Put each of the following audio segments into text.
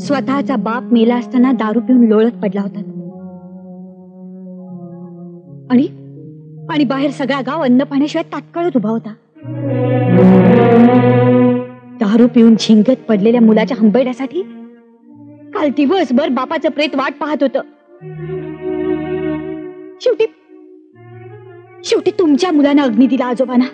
स्वतःचा बाप मेला असताना दारू पिऊन लोळत पडला होता आणि बाहेर सगळा गाव अन्न पाण्याशिवाय ताटकळत उभा होता. दारू पिऊन झिंगत पडलेल्या मुलाच्या हंबरड्यासाठी काल दिवसभर बापाचं प्रेत वाट पाहत होतं. शेवटी तुमच्या मुलानं अग्नी दिला आजोबांना.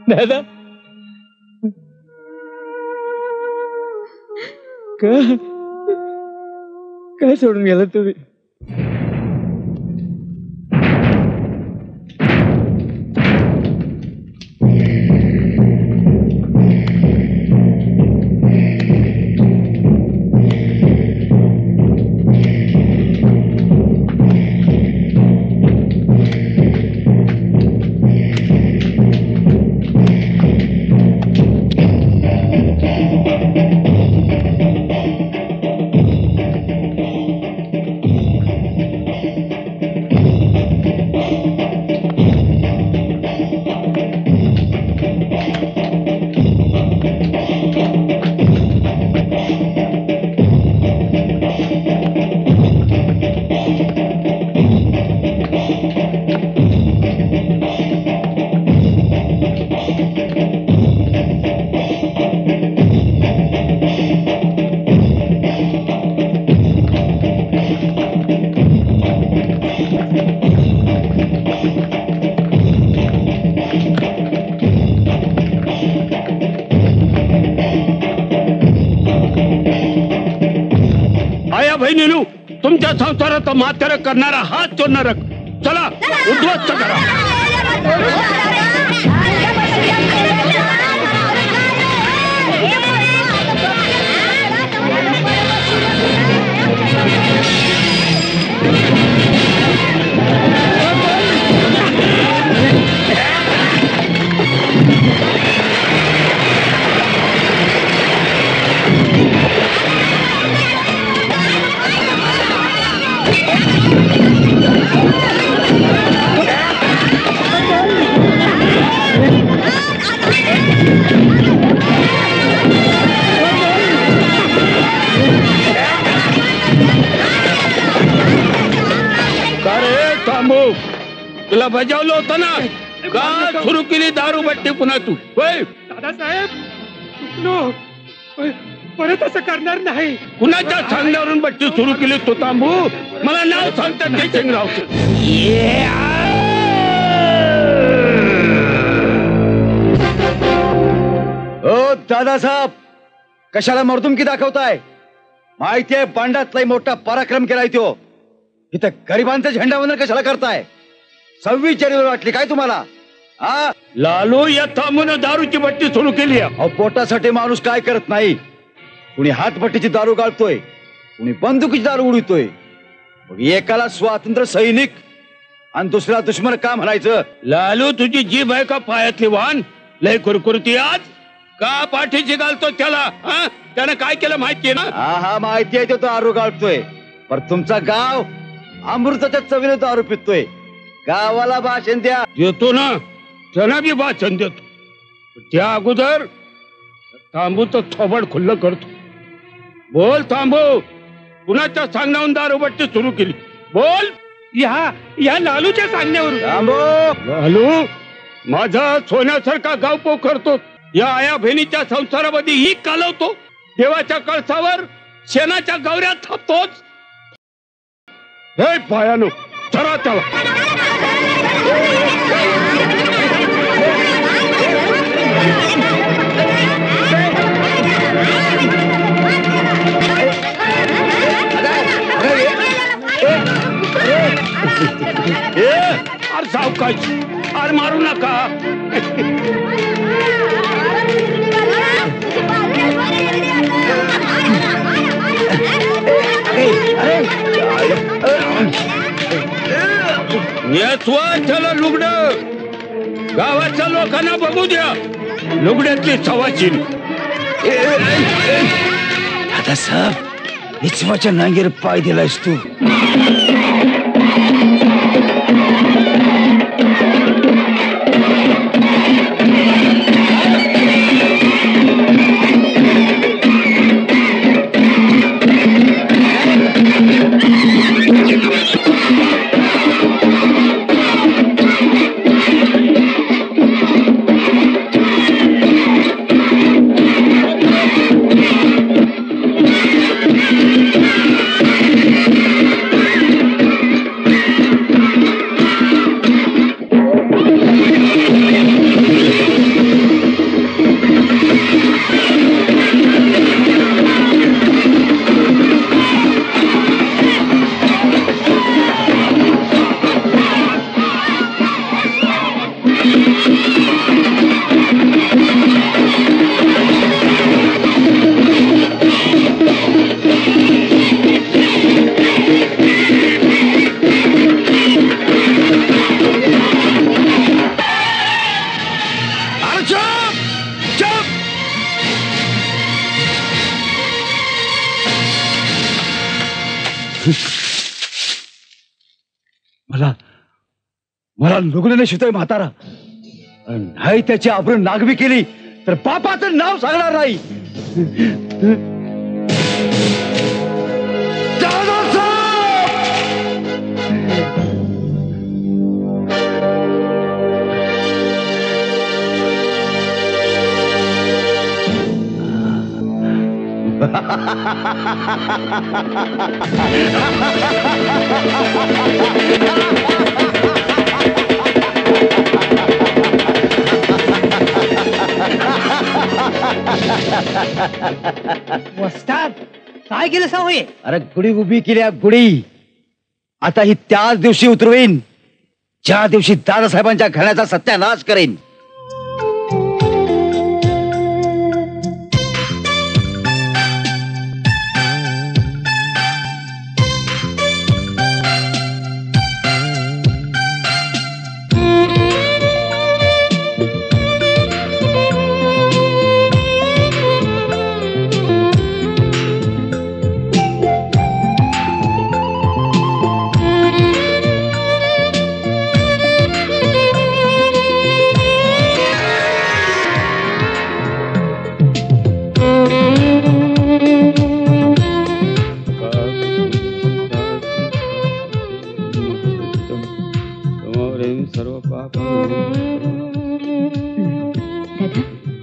दादा काय सोडून गेला तुम्ही? बहिणीनु तुमच्या संसारात म्हातारा करणारा हात तो नरक. चला उद्ध्वस्त करा. तुला बजावलं होतं ना का सुरू केली दारूबट्टी पुन्हा तू? दादासाहेब परत असं करणार नाही. कुणाच्या सांगण्यावरून बट्टी सुरू केली तू तांबू? मला नाव सांगतात ते शेंगराव. ओ दादासाहेब कशाला मर्दुमकी दाखवताय? माहितीये बांडातलाही मोठा पराक्रम केलाय तो. इथं गरिबांचा झेंडा वंदन कशाला करताय? 26 जानेवारी वाटली काय तुम्हाला? हा लालू या थांबून दारूची बट्टी सुरू केली. अहो पोटासाठी माणूस काय करत नाही. कुणी हातभट्टीची दारू गाळतोय, कुणी बंदुकीची दारू उडवतोय. मग एकाला स्वातंत्र्य सैनिक आणि दुसऱ्या दुश्मन का म्हणायचं? लालू तुझी जीभ आहे का पायातली वाहन? लय कुरकुरती आज का पाठीची घालतो त्याला? त्यानं काय केलं माहितीये ना? हा माहिती आहे तो दारू गाळतोय. पर तुमचा गाव अमृताच्या चवीने दारू पितोय. गावाला भाषण द्या. देतो ना, त्यांना बी भाषण देतो. त्या अगोदर तांबूचं थोबड खुल्लं करतो. बोल तांबू, कुणाच्या सांगण्यावरून दारूबट्टी सुरू केली? बोल. या लालूच्या सांगण्यावरून. लालू माझा सोन्यासारखा गाव पोखरतो. या आया बहिणीच्या संसारामध्ये ही कालवतो. देवाच्या कळसावर शेणाच्या गौऱ्यात थापतोच. हे पायानो चला त्याला. अरे सावकाश, अरे मारू नका. नेसवा त्याला लुगड, गावाच्या लोकांना बघू द्या लुगड्यातली सवाची. आता साहेब इचवाच्या नांगीर पाय दिलायस तू. मला मला लुगडे शितोय म्हातारा. नाही त्याची आबरू नागवी केली तर बापाचं नाव सांगणार नाही. वस्ताद काय केलं सावळे? अरे गुढी उभी केली गुढी. आता ही त्याच दिवशी उतरवीन ज्या दिवशी दादासाहेबांच्या घराण्याचा सत्यानाश करेन.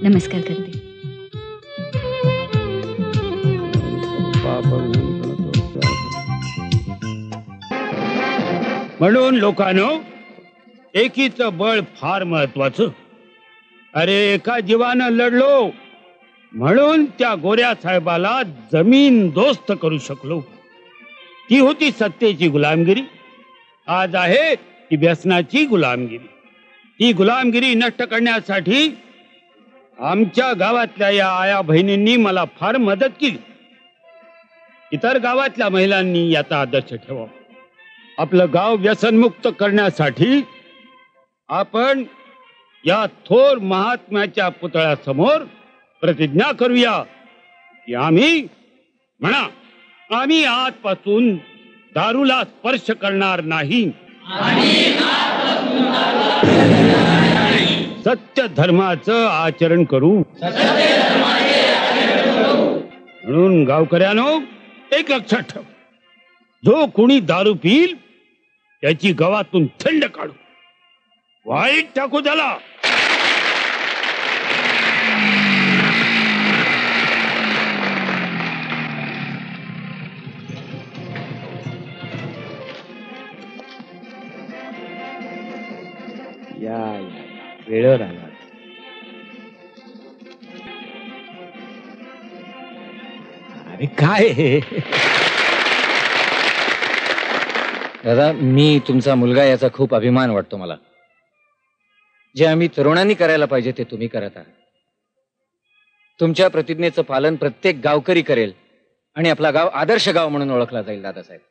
नमस्कार करते. म्हणून लोकांनो एकीचं बळ फार महत्वाचं. अरे एका जीवानं लढलो म्हणून त्या गोऱ्या साहेबाला जमीन दोस्त करू शकलो. ती होती सत्तेची गुलामगिरी. आज आहे ती व्यसनाची गुलामगिरी. ती गुलामगिरी नष्ट करण्यासाठी आमच्या गावातल्या या आया बहिणींनी मला फार मदत केली. इतर गावातल्या महिलांनी याचा आदर्श ठेवावा. आपलं गाव व्यसनमुक्त करण्यासाठी आपण या थोर महात्म्याच्या पुतळ्यासमोर प्रतिज्ञा करूया की आम्ही आजपासून दारूला स्पर्श करणार नाही. सत्य धर्माचं आचरण करू. म्हणून गावकऱ्यानो एक लक्षात ठेव, जो कोणी दारू पिईल त्याची गावातून थंड काढू, वाईट टाकू त्याला. वेळेवर आला. अरे काय दादा, मी तुमचा मुलगा याचा खूप अभिमान वाटतो मला. जे आम्ही तरुणांनी करायला पाहिजे ते तुम्ही करत आहात. तुमच्या प्रतिज्ञेचं पालन प्रत्येक गावकरी करेल आणि आपला गाव आदर्श गाव म्हणून ओळखला जाईल दादासाहेब.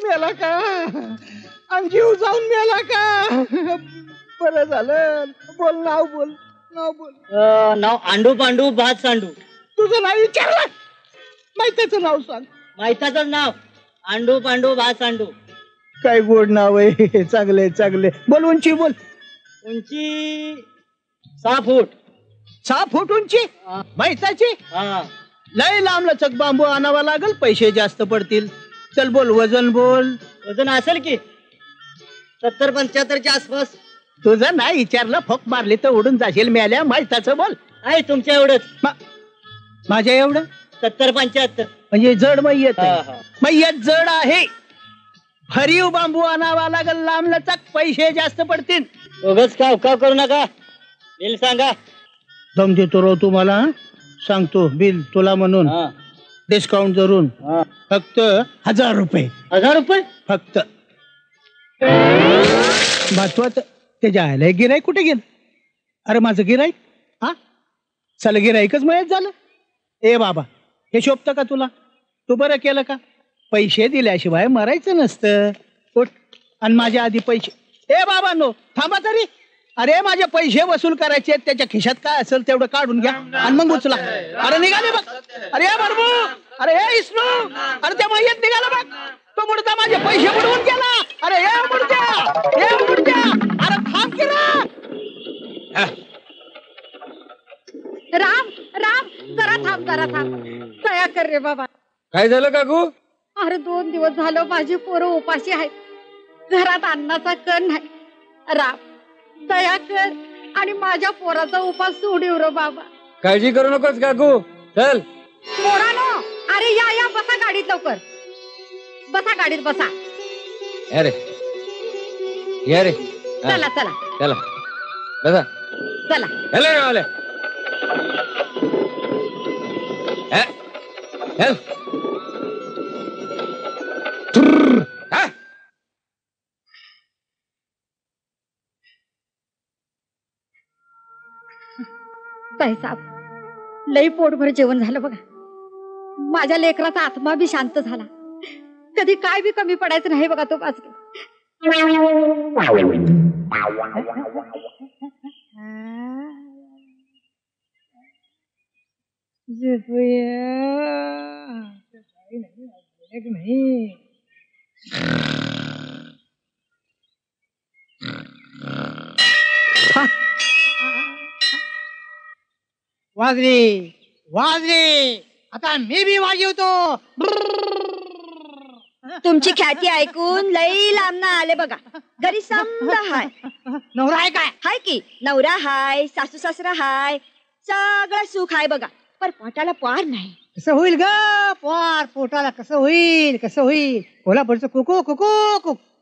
मेला का आणि जीव जाऊन मेला का? बरं झालं. बोल नाव बोल. नाव आंडू पांडू भात सांडू. तुझं नाव विचारलं. माहितीचं नाव सांग. माहिताचं नाव आंडू पांडू भात सांडू. काय गोड नाव आहे. चांगले चांगले. बोल उंची बोल. उंची 6 फूट. 6 फूट उंची. माहिताची. लय लांब लचक बांबू आणावा लागल. पैसे जास्त पडतील. चल बोल वजन बोल. वजन असेल की 70-75 आसपास. तुझं नाही विचारलं. फोक मारली तर उडून जाशील मेल्या. माहिताचं बोल. आहे तुमच्या एवढंच. माझ्या एवढं 70-75. म्हणजे जड मैयत. मैयत जड आहे. भरीव बांबू आणावा लागल. लांब लचक पैसे जास्त पडतील. उगाच काव करू नका. बिल सांगा. दम देतो रो तुम्हाला. सांगतो बिल तुला म्हणून. डिस्काउंट धरून फक्त 1000 रुपये. 1000 रुपये फक्त. महत्वाचं ते जायला गिराईक कुठे गेलं? अरे माझं गिराईक. हा चल गिराईकच मिळत झालं. ए बाबा हे शोभतं का तुला? तू बरं केलं का? पैसे दिल्याशिवाय मरायचं नसतं. उठ आणि माझ्या आधी पैसे. ए बाबा नो थांबा तरी. अरे माझे पैसे वसूल करायचे. त्याच्या खिशात काय असेल तेवढं काढून घ्या आणि मग उचला. अरे निघाले बघ. अरे बरबू. अरे हे इस्नू. अरे त्या मय्यत निघाला बघ. तो मुडदा माझे पैसे बुडवून गेला. अरे हे मुडद्या. अरे थांब की राम राम जरा थांब दया कर रे बाबा. काय झालं काकू? अरे 2 दिवस झालं माझी पोरं उपाशी आहेत. घरात अन्नाचा कण नाही. राम दया कर आणि माझ्या पोराचा उपास सोडीव रे बाबा. काळजी करू नकोस काकू. चल पोरानो. अरे या बसा गाडीत लवकर. बसा गाडीत बसा. या रे. चला बसा. चला. साहेब लई पोटभर जेवण झालं बघा. माझ्या लेकराचा आत्मा बी शांत झाला. कधी काय बी कमी पडायचं नाही बघा. तो पाच वाजरे. आता मी बी वाजवतो. तुमची ख्याती ऐकून लई लांब आले बघा. घरी समजा हाय. नवरा आहे काय? हाय की नवरा हाय. सासू सासरा हाय. सगळं सुख आहे बघा. पण पोटाला पार नाही. कसं होईल ग पार? पोटाला कसं होईल? कोल्हापूरचं कुकू.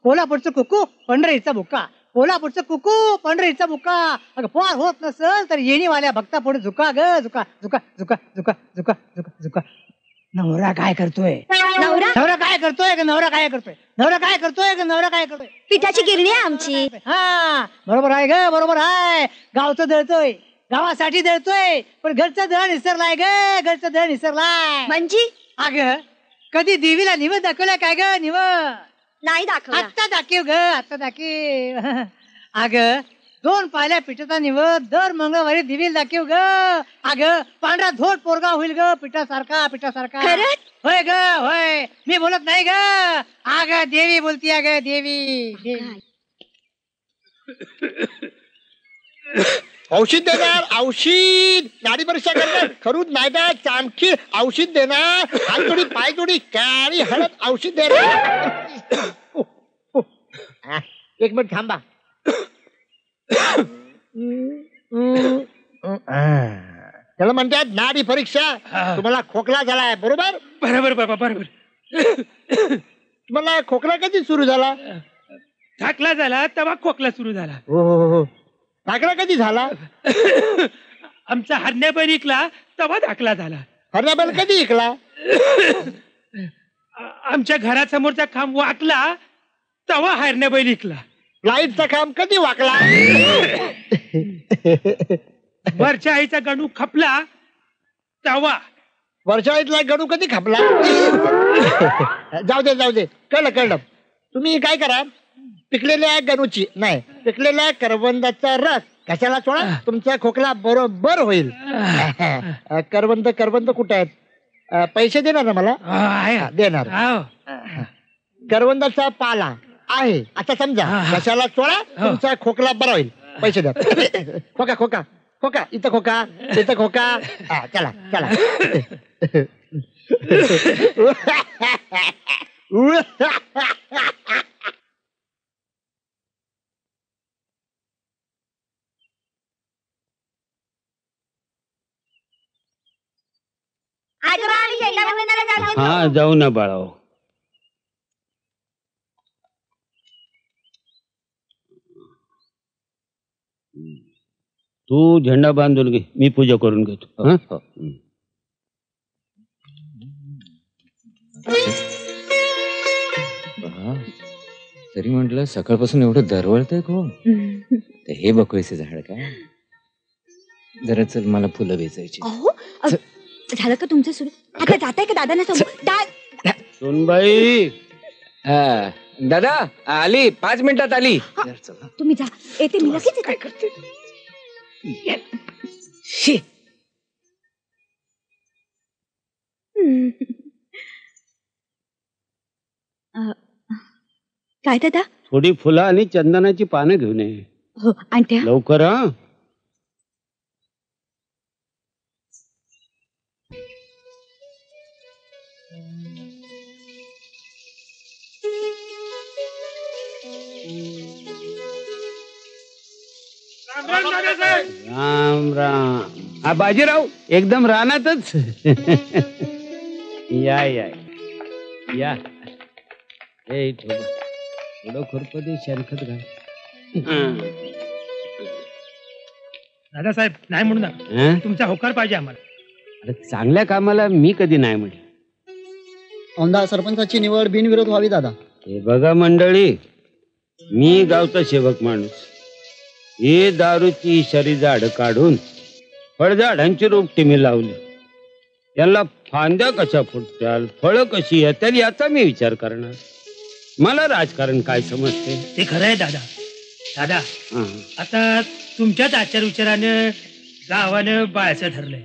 कोल्हापूरचं कुकू पंढरीचा बुक्का. कोल्हापूरचं कुकू पंढरीचा बुक्का. अगं पार होत नसल तर येणीवाल्या भक्ता पुढे झुका ग. झुका. नवरा काय करतोय? नवरा काय करतोय? पिठाची गिरणी आहे आमची. हा बरोबर आहे ग. बरोबर आहे. गावचं दळतोय. गावासाठी दळतोय. पण घरचं दळण विसरलाय. म्हणजे अगं कधी देवीला निवड दाखवलाय काय ग? नाही दाखव. आत्ता दाखव. अगं 2 पायल्या पिठाचा निवड दर मंगळवारी देवीला दाखव ग. अगं पांढरा धोट पोरगा होईल ग. पिठासारखा. खरंच? होय ग होय. मी बोलत नाही ग. अगं देवी बोलती. अगं देवी. औषध देणार. औषध नाडी परीक्षा करणार. खरूच नाही तर चामखी औषध देणार. हातोडी पायतोडी काळी हळद औषध देणार. 1 मिनिट थांबा. त्याला म्हणतात नाडी परीक्षा. तुम्हाला खोकला झालाय बरोबर? बरोबर. तुम्हाला खोकला कधी सुरू झाला? थाकला झाला तेव्हा खोकला सुरू झाला. हो. दाखला कधी झाला? आमचा हरण्याबैल इकला तेव्हा दाखला झाला. हरण्याबैल कधी इकला? आमच्या घरासमोरचा खांब वाकला तेव्हा हरण्याबैल इकला. लाईटचा खांब कधी वाकला? वरच्या आईचा गणू खपला तेव्हा. वरच्या आईतला गणू कधी खपला? जाऊ दे कळलं. तुम्ही काय करा, पिकलेल्या गणूची नाही, पिकलेल्या करवंदाचा रस कशाला सोडा, तुमचा खोकला बरोबर होईल. करवंद कुठे आहेत? पैसे देणार ना मला? देणार. करवंदाचा पाला आहे आता समजा, कशाला सोडा, तुमचा खोकला बरा होईल. पैसे द्या. खोका खोका खोका, इथं खोका, तिथं खोका. चला चला. हा जाऊ ना बाळाओ. तू झेंडा बांधून घे, मी पूजा करून घेतो. हं? तरी म्हटलं सकाळपासून एवढं दरवळतंय कोण? तर हे बकळीचे झाड काय? जरा चल, मला फुलं वेचायची. झालं का तुमचं सुरू? आता जाताय का दादांना समोर? सोनबाई. दादा आली, 5 मिनिटात आली. तुम्ही जा, येते मी लगेच. काय करते? काय दादा? थोडी फुलं आणि चंदनाची पानं घेऊन ये. हो आणते. लवकर. हा राम राम. हा बाजीराव एकदम रानातच. या या या. थोडं खुरपती शेणखत घाल. दादासाहेब नाही म्हणू नका, तुमचा होकार पाहिजे आम्हाला. अरे चांगल्या कामाला मी कधी नाही म्हटलं. औंधा सरपंचाची निवड बिनविरोध व्हावी दादा. हे बघा मंडळी, मी गावचा सेवक माणूस. हे दारूची शरी झाड काढून फळझाडांची रोपटी मी लावली. त्याला फांद्या कशा फुटत्याल, फळं कशी येतील याचा मी विचार करणार. मला राजकारण काय समजते ते खरं आहे दादा. दादा आता तुमच्याच आचार विचारानं गावानं बाळाचं ठरलंय.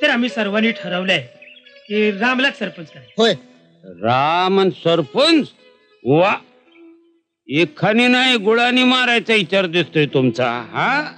तर आम्ही सर्वांनी ठरवलंय की रामलाच सरपंच करायचं. होय. रामन सरपंच? वा, एखानी नाही गुळानी मारायचा विचार दिसतोय तुमचा. हा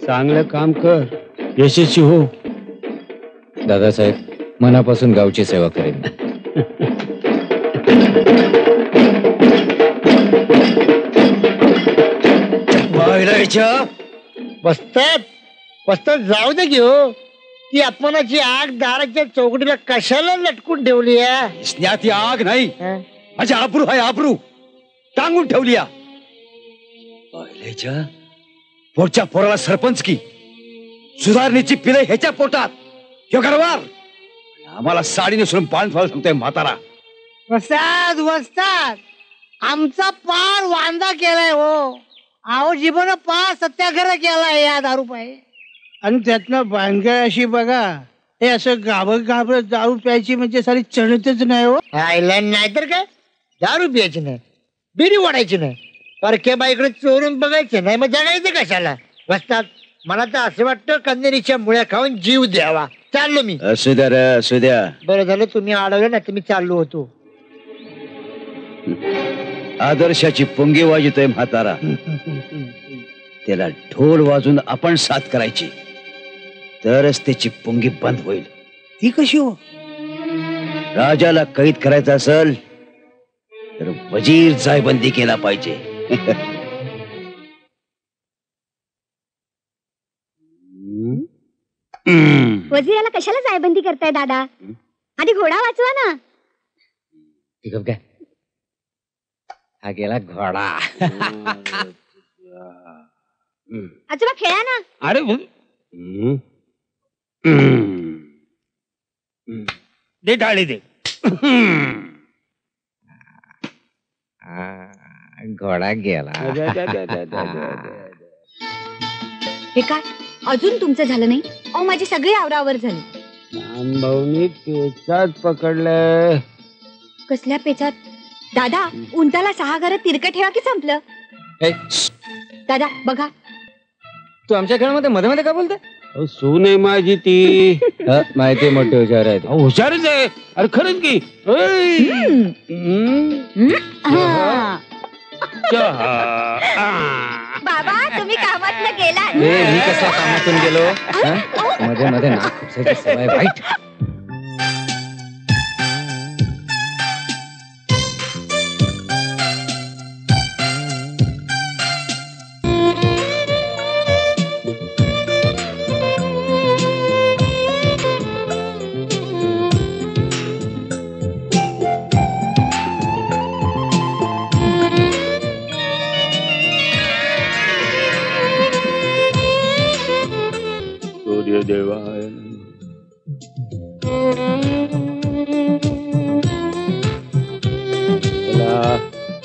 चांगलं काम कर, यशस्वी हो. दादासाहेब मनापासून गावची सेवा करेन. वस्तात जाऊ दे घेऊ. ती अपमानाची आग दाराच्या चौकटीला कशाला लटकून ठेवली आहे? ती आग नाही, माझी आबरू आहे. आबरू टांगून ठेवली. पोटच्या पोराला सरपंच की सुधारणेची पिले ह्याच्या पोटात. ह्यो गरवार आम्हाला साडी नेसून पान फाळ सांगतोय म्हातारा. वस्तात आमचा पार वांदा केलाय हो. अहो जीवन पार सत्याग्रह केलाय या दारू पाय. आणि त्यातनं भानगड अशी बघा, हे असं गाभर दारू प्यायची म्हणजे सारी चढतच नाही हो. नाही तर काय, दारू प्यायची नाही, बिडी वाढायची नाही, परक्या बाईकडे चोरून बघायचं नाही, मग जगायचं कशाला? वस्तात मला तर असं वाटतं कन्नेरीच्या मुळ्या खाऊन जीव द्यावा. चाललो मी. असू द्या रे, असू द्या. बरं झालं तुम्ही अडवलं ना, तुम्ही चाललो होतो. आदर्शाची पुंगी वाजतोय म्हातारा. त्याला ढोल वाजून आपण साथ करायची, तरच त्याची पुंगी बंद होईल. ती कशी हो? राजाला कैद करायचं असेल तर वजीर जायबंदी केला पाहिजे. वजिराला कशाला जायबंदी करताय दादा? आधी घोडा वाचवा ना. ठीक आहे काय? हा गेला घोडा. आजोबा खेळा ना. अरे दे टाळी दे. घोडा गेला. हे काय अजून तुमचं झालं नाही? अहो माझी सगळी आवरावर झाली. भाऊनी पेचात पकडलं. कसल्या पेचात? दादा उंटाला 6 घरं तिरकं ठेवा की संपलं. दादा बघा. तू आमच्या खेळामध्ये मध्ये मध्ये का बोलते? सून आहे माझी ती. माहिती मोठे हुशार आहे. हुशारच आहे. अरे खरंच की. बाबा तुम्ही कामात न गेला. मी कसा कामातून गेलो? मध्ये मध्ये नाक खुपसायची सवय वाईट. देवाय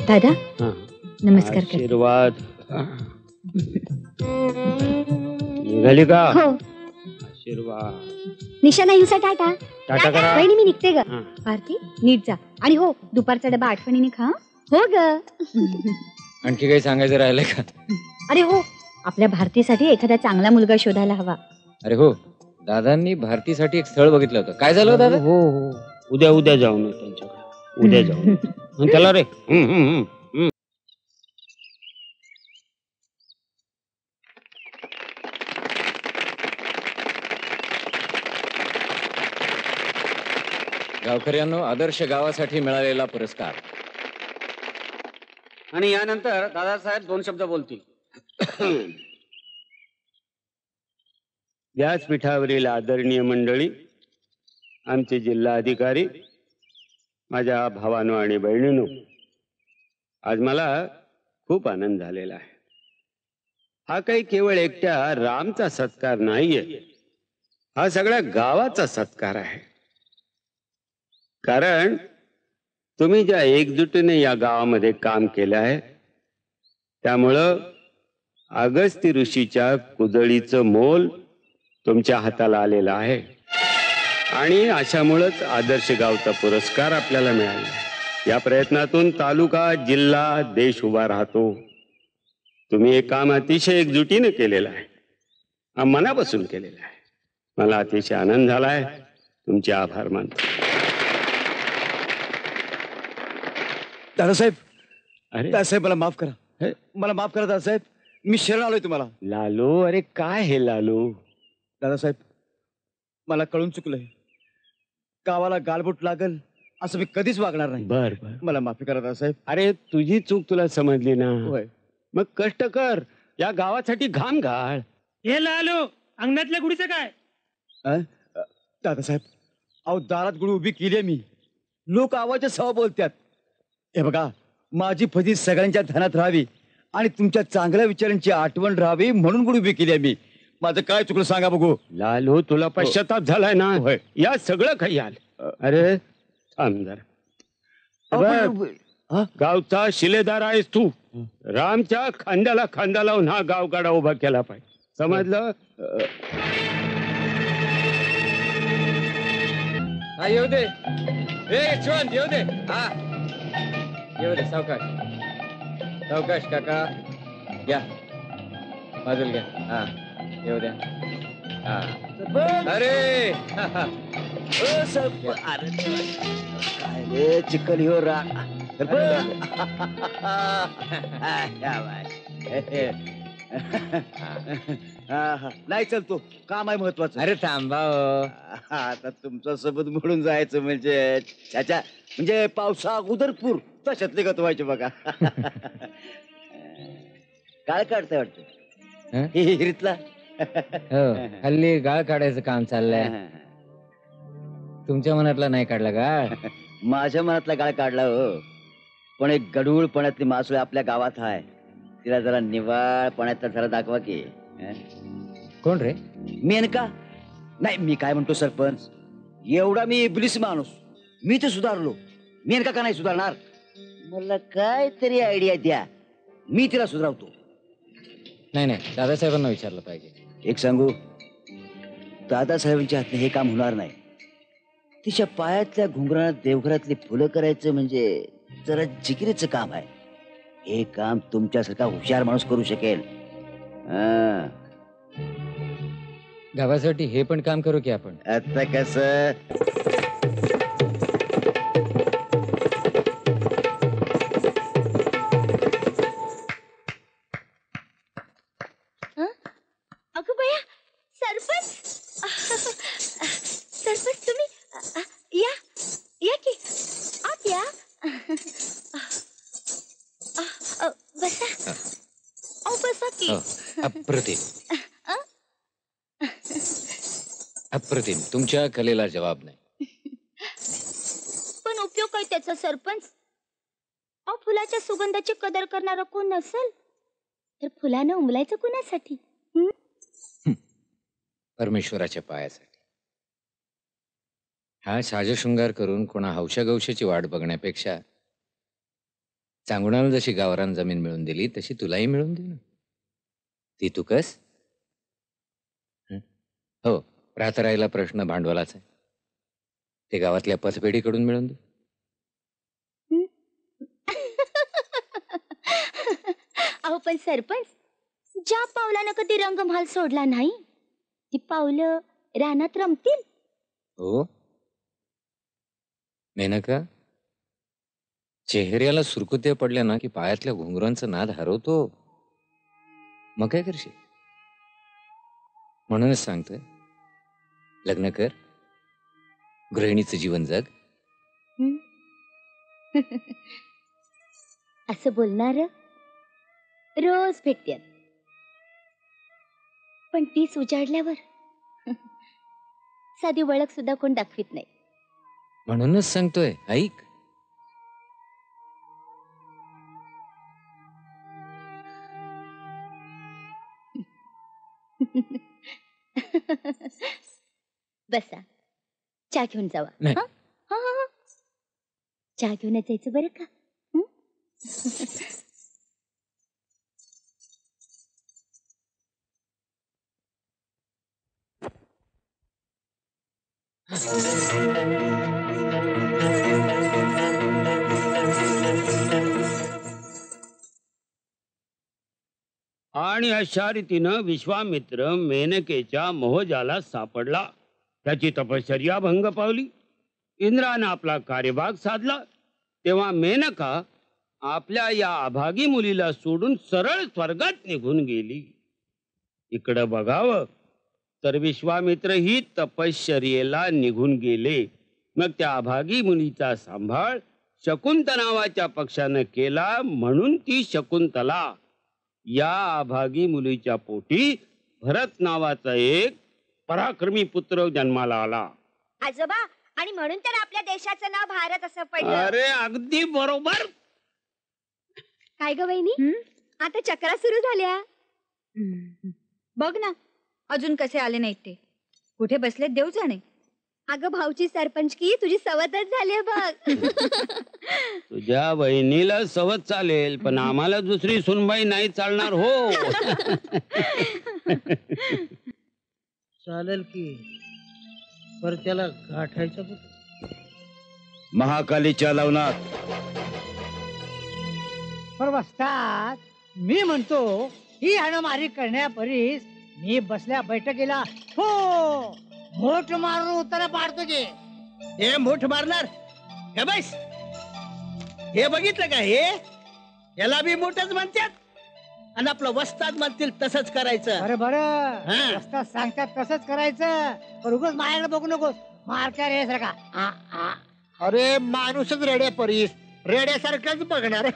दादा नमस्कार. आशीर्वाद. निघाली का? हो. आशीर्वाद. निशा नाही उसा टाटा. टाटा करा. वहिनी मी निघते ग. आरती नीट जा. आणि हो दुपारचा डबा आठवणीने खा. हो ग. आणखी काही सांगायचं राहिलंय का? अरे हो आपल्या भारतीसाठी एखादा चांगला मुलगा शोधायला हवा. अरे हो दादांनी भारतीसाठी एक स्थळ बघितलं होतं. काय झालं दादा? हो हो उद्या जाऊन त्यांच्याकडे. उद्या जाऊन त्याला रे. गावकऱ्यांनो आदर्श गावासाठी मिळालेला पुरस्कार. आणि यानंतर दादासाहेब 2 शब्द बोलतील. व्यासपीठावरील आदरणीय मंडळी, आमचे जिल्हा अधिकारी, माझ्या भावांनो आणि बहिणींनो, आज मला खूप आनंद झालेला आहे. हा काही केवळ एकट्या रामचा सत्कार नाहीये, हा सगळ्या गावाचा सत्कार आहे. कारण तुम्ही ज्या एकजुटीने या गावामध्ये काम केलं आहे त्यामुळं अगस्त्य ऋषीच्या कुदळीचं मोल तुमच्या हाताला आलेलं आहे. आणि अशामुळेच आदर्श गावचा पुरस्कार आपल्याला मिळाला. या प्रयत्नातून तालुका, जिल्हा, देश उभा राहतो. तुम्ही हे काम अतिशय एकजुटीने केलेलं आहे, मनापासून केलेलं आहे. मला अतिशय आनंद झालाय. तुमचे आभार मानतो. दादासाहेब, अरे दादासाहेब मला माफ करा. मला माफ करा दादासाहेब. मी शरण आलोय तुम्हाला. लालू, अरे काय हे लालू? दादासाहेब मला कळून चुकलंय. गावाला गालबोट लागल असं मी कधीच वागणार नाही. बर मला माफी करा दादासाहेब. अरे तुझी चूक तुला समजली ना. होय. मग कष्ट कर, या गावासाठी घाम घाल. हे लालो अंगणातल्या गुढीचं काय? दादासाहेब अहो दारात गुढी उभी केली मी. लोक आवाज सवा बोलतात. हे बघा माझी फजित सगळ्यांच्या ध्यानात राहावी आणि तुमच्या चांगल्या विचारांची आठवण राहावी म्हणून गुढी उभी केली मी. माझं काय चुकलं सांगा बघू. लालू तुला पश्चाताप झालाय ना. या सगळं काही आलं. अरे थांब जरा. गावचा शिलेदार आहेस तू. रामच्या खांद्याला खांदा लावून हा गावगाडा उभा केला पाहिजे. समजलं? हा येऊ दे. यशवंत येऊ दे. हा येऊ दे. सावकाश सावकाश काका. घ्या बाजूला घ्या. हा येऊ द्या. हा अरे काय चिकन हो नाही चलतो, काम आहे महत्वाचं. अरे थांबा हो. आता तुमचा सोबत म्हणून जायचं म्हणजे त्याच्या म्हणजे पावसा अगोदर पूर तशातले गत व्हायचे बघा. काय काढताय वाटतं हिरीतला? हो, हल्ली गाळ काढायचं काम चाललंय. तुमच्या मनातला नाही काढला का? माझ्या मनातला गाळ काढला हो, पण एक गडूळपणातली मासुळी आपल्या गावात आहे, तिला जरा निवाळपणातला जरा दाखवा की. कोण रे? मेनका. नाही, मी काय म्हणतो सरपंच, एवढा मी इब्लिस माणूस, मी तर सुधारलो, मेनका का नाही सुधारणार? मला काय तरी आयडिया द्या, मी तिला सुधारवतो. नाही नाही, दादासाहेबांना विचारलं पाहिजे. एक सांगू, दादासाहेबांच्या हातने हे काम होणार नाही. तिच्या पायातल्या घुंगरात देवघरातली फुलं करायचं म्हणजे जरा जिकिरीचं काम आहे. हे काम तुमच्यासारखा हुशार माणूस करू शकेल. गावासाठी हे पण काम करू की आपण. आता कसं? अगं बया, सरपंच सरपंच तुम्ही या या की आत या. बसा. बसा की. अप्रतिम अप्रतिम, तुमच्या कलेला जवाब नाही. पण उपयोग काय त्याचा सरपंच? फुलाच्या सुगंधाची कदर करणारा कोण नसेल तर फुलानं उमलायचं कोणासाठी? परमेश्वराच्या पायासाठी. हा साजशृंगार करून कोणा हौशा गवशाची वाट बघण्यापेक्षा चांगुणाला जशी गावरान जमीन मिळून दिली तशी तुलाही मिळून दे ना. ती तू कस. हो, रातराईला प्रश्न भांडवलाचा आहे, ते गावातल्या पथपेढीकडून मिळून दे. अहो पण सरपंच, ज्या पावलानं कधी रंगमहाल सोडला नाही ती पावलं रानात रमतील. हो मेनका, चेहऱ्याला सुरकुत्या पडल्या ना की पायातल्या घुंगरांचा नाद हरवतो. मग काय करशील? म्हणूनच सांगतोय, लग्न कर, गृहिणीचं जीवन जग. असं बोलणार रोज भेटतात, पण तीच उजाडल्यावर साधी ओळख सुद्धा कोण दाखवित नाही. म्हणूनच सांगतोय, ऐक. बसा, चहा घेऊन जावा. नाही. चहा घेऊन जायचं बरं का? आणि अशा रीतीनं विश्वामित्र मेनकेच्या मोहजाला सापडला. त्याची तपश्चर्या भंग पावली. इंद्रानं आपला कार्यभाग साधला. तेव्हा मेनका आपल्या या अभागी मुलीला सोडून सरळ स्वर्गात निघून गेली. इकडं बघावं तर विश्वामित्र ही तपश्चर्येला निघून गेले. मग त्या अभागी मुलीचा सांभाळ शकुंत नावाच्या पक्षानं केला, म्हणून ती शकुंतला. या अभागी मुलीच्या पोटी भरत नावाचा एक पराक्रमी पुत्र जन्माला आला. आजोबा, आणि म्हणून तर आपल्या देशाचं नाव भारत असं पडलं. अरे अगदी बरोबर. काय ग वहिनी, आता चक्रा सुरू झाल्या. बघ ना, अजून कसे आले नाहीत ते. कुठे बसले देव जाणे. अगं भाऊची सरपंचकी तुझी सवतच झाली बघ. तुझ्या बहिणीला सवत चालेल, पण आम्हाला दुसरी सुनबाई नाही चालणार हो. चालेल की, पर त्याला गाठायचं महाकालीच्या लवणात. पर वस्तात, मी म्हणतो ही हाणामारी करण्यापरीस मी बसल्या बैठकीला हो मोठ मारून उत्तर पाडतो की. हे मोठ मारणार. हे बस, हे बघितलं का, हे याला बी मोठच म्हणतात. आणि आपलं वस्ताद म्हणतील तसंच करायचं. बरं बरं हा. वस्ताद सांगतात तसंच करायचं. पण उगाच माझ्याकडे बघू नकोस. मारत्या रे सारखा. अरे माणूसच रेड्या परीस रेड्यासारखाच बघणार.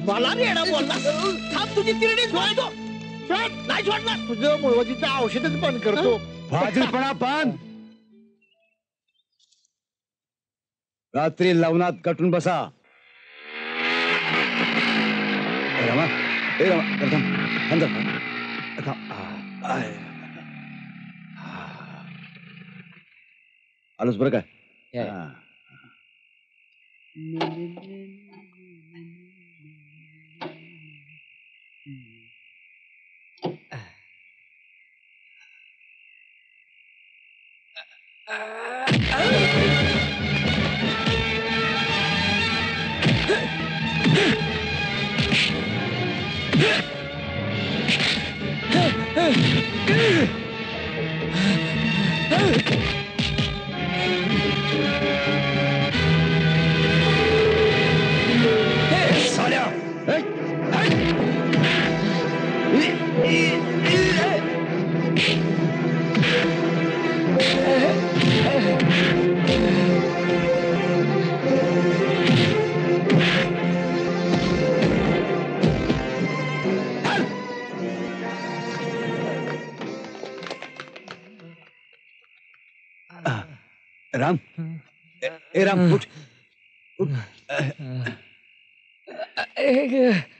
मला रेडा बोलला. थांब तुझी तिरडी सोडतो. सोड नाही सोडणार. तुझं मुळवतीचं औषधच बंद करतो. फाजीलपणा पान. रात्री लवणात कटून बसा. ए रामा, ए रामा, जरा थांब. थांब जरा. थांब. आलोच बरं काय. या. हा. साल्या. राम, ए राम, उठ उठ.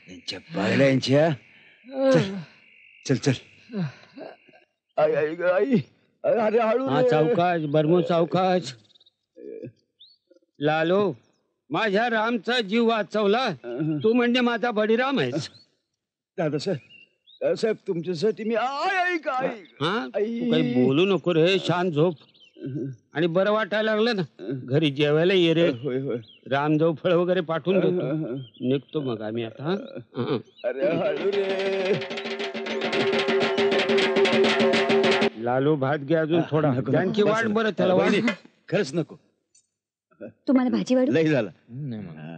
यांच्या पाहिल्या यांच्या. चल चल चल. आई आई ग आई. अरे हळू हा रे. सावकाश बर्मो सावकाश. लालो, माझ्या रामचा जीव वाचवला तू म्हणजे माझा बडीराम आहेस. दादासाहेब तुमच्यासाठी मी आई आई काय. हा तू काही बोलू नको रे. शांत झोप. आणि बरं वाटायला लागलं ना घरी जेवायला ये रे. होय होय. रामदेव फळ वगैरे पाठवून देतो. निघतो मग आम्ही आता. हा. अरे हळू रे. लालू भात घे अजून थोडा. त्यांची वाट बरं त्याला वाढ. खरंच नको. तुम्हाला भाजी वाढू? लई झालं. नाही मग. हा.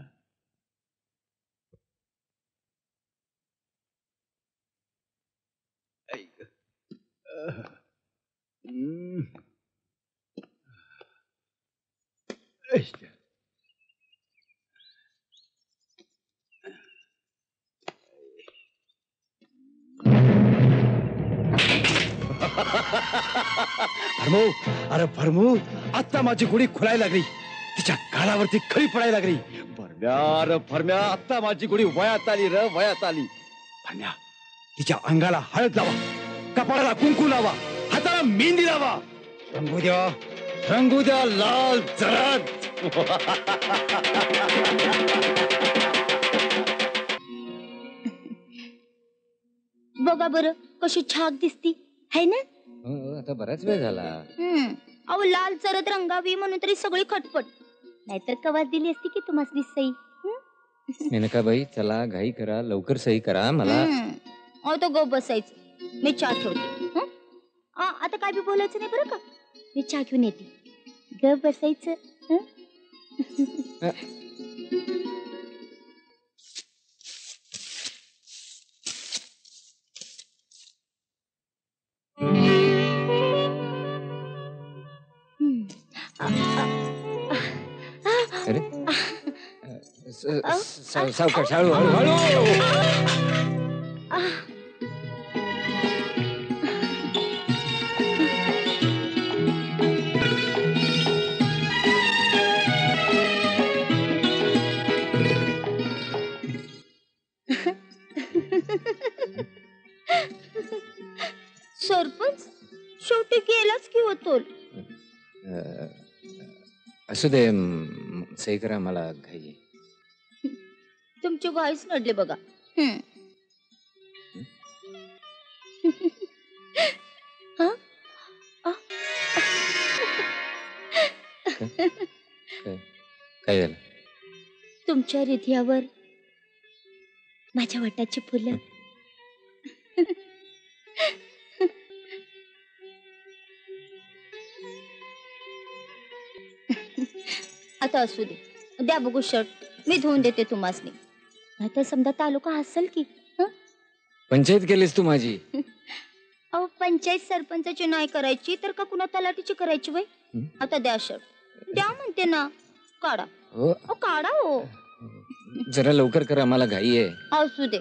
आई ग. भरमू, अरे भरमू, आता माझी गुढी खुलायला लागली. तिच्या गालावरती खळी पडायला लागली. भरम्या र भरम्या, आता माझी गुढी वयात आली र वयात आली. भरम्या, तिच्या अंगाला हळद लावा, कपाळाला कुंकू लावा, हाताला मेहंदी लावा. रंगू द्या लाल जरद. बघा बरं कशी छाक दिसती है ना. हो, आता बराच वेळ झाला. अहो लाल चरत रंगावी म्हणून तरी सगळी खटपट. नाहीतर कवाच दिली असती की तुम्हाला सई. मेनकाबाई चला घाई करा, लवकर सही करा. मला अहो तो गप बसायचं. मी चहा ठेवते. आता काय बी बोलायचं नाही बरं का. मी चहा घेऊन येते. गप बसायचं. अरे सावकाश, हळू हळू हळू. सरपंच शेवटी गेलाच की होतो. असू दे, सही करा, मला घाई. तुमची घाईच नडले बघा. काय झालं? तुमच्या हृदयावर माझ्या वटाची फुलं. आता असू दे, द्या बघू शर्ट. मी धुवून देते तुम्हासनी. नाहीतर समजा तालुका हसल की. पंचायत केलीस तू माझी. अहो पंचायत सरपंचाची नाही करायची तर का कुणा तलाठीची करायची वय. आता द्या शर्ट द्या म्हणते ना. काढा हो अहो काढा हो. जरा लवकर कर, आम्हाला घाई आहे. असू दे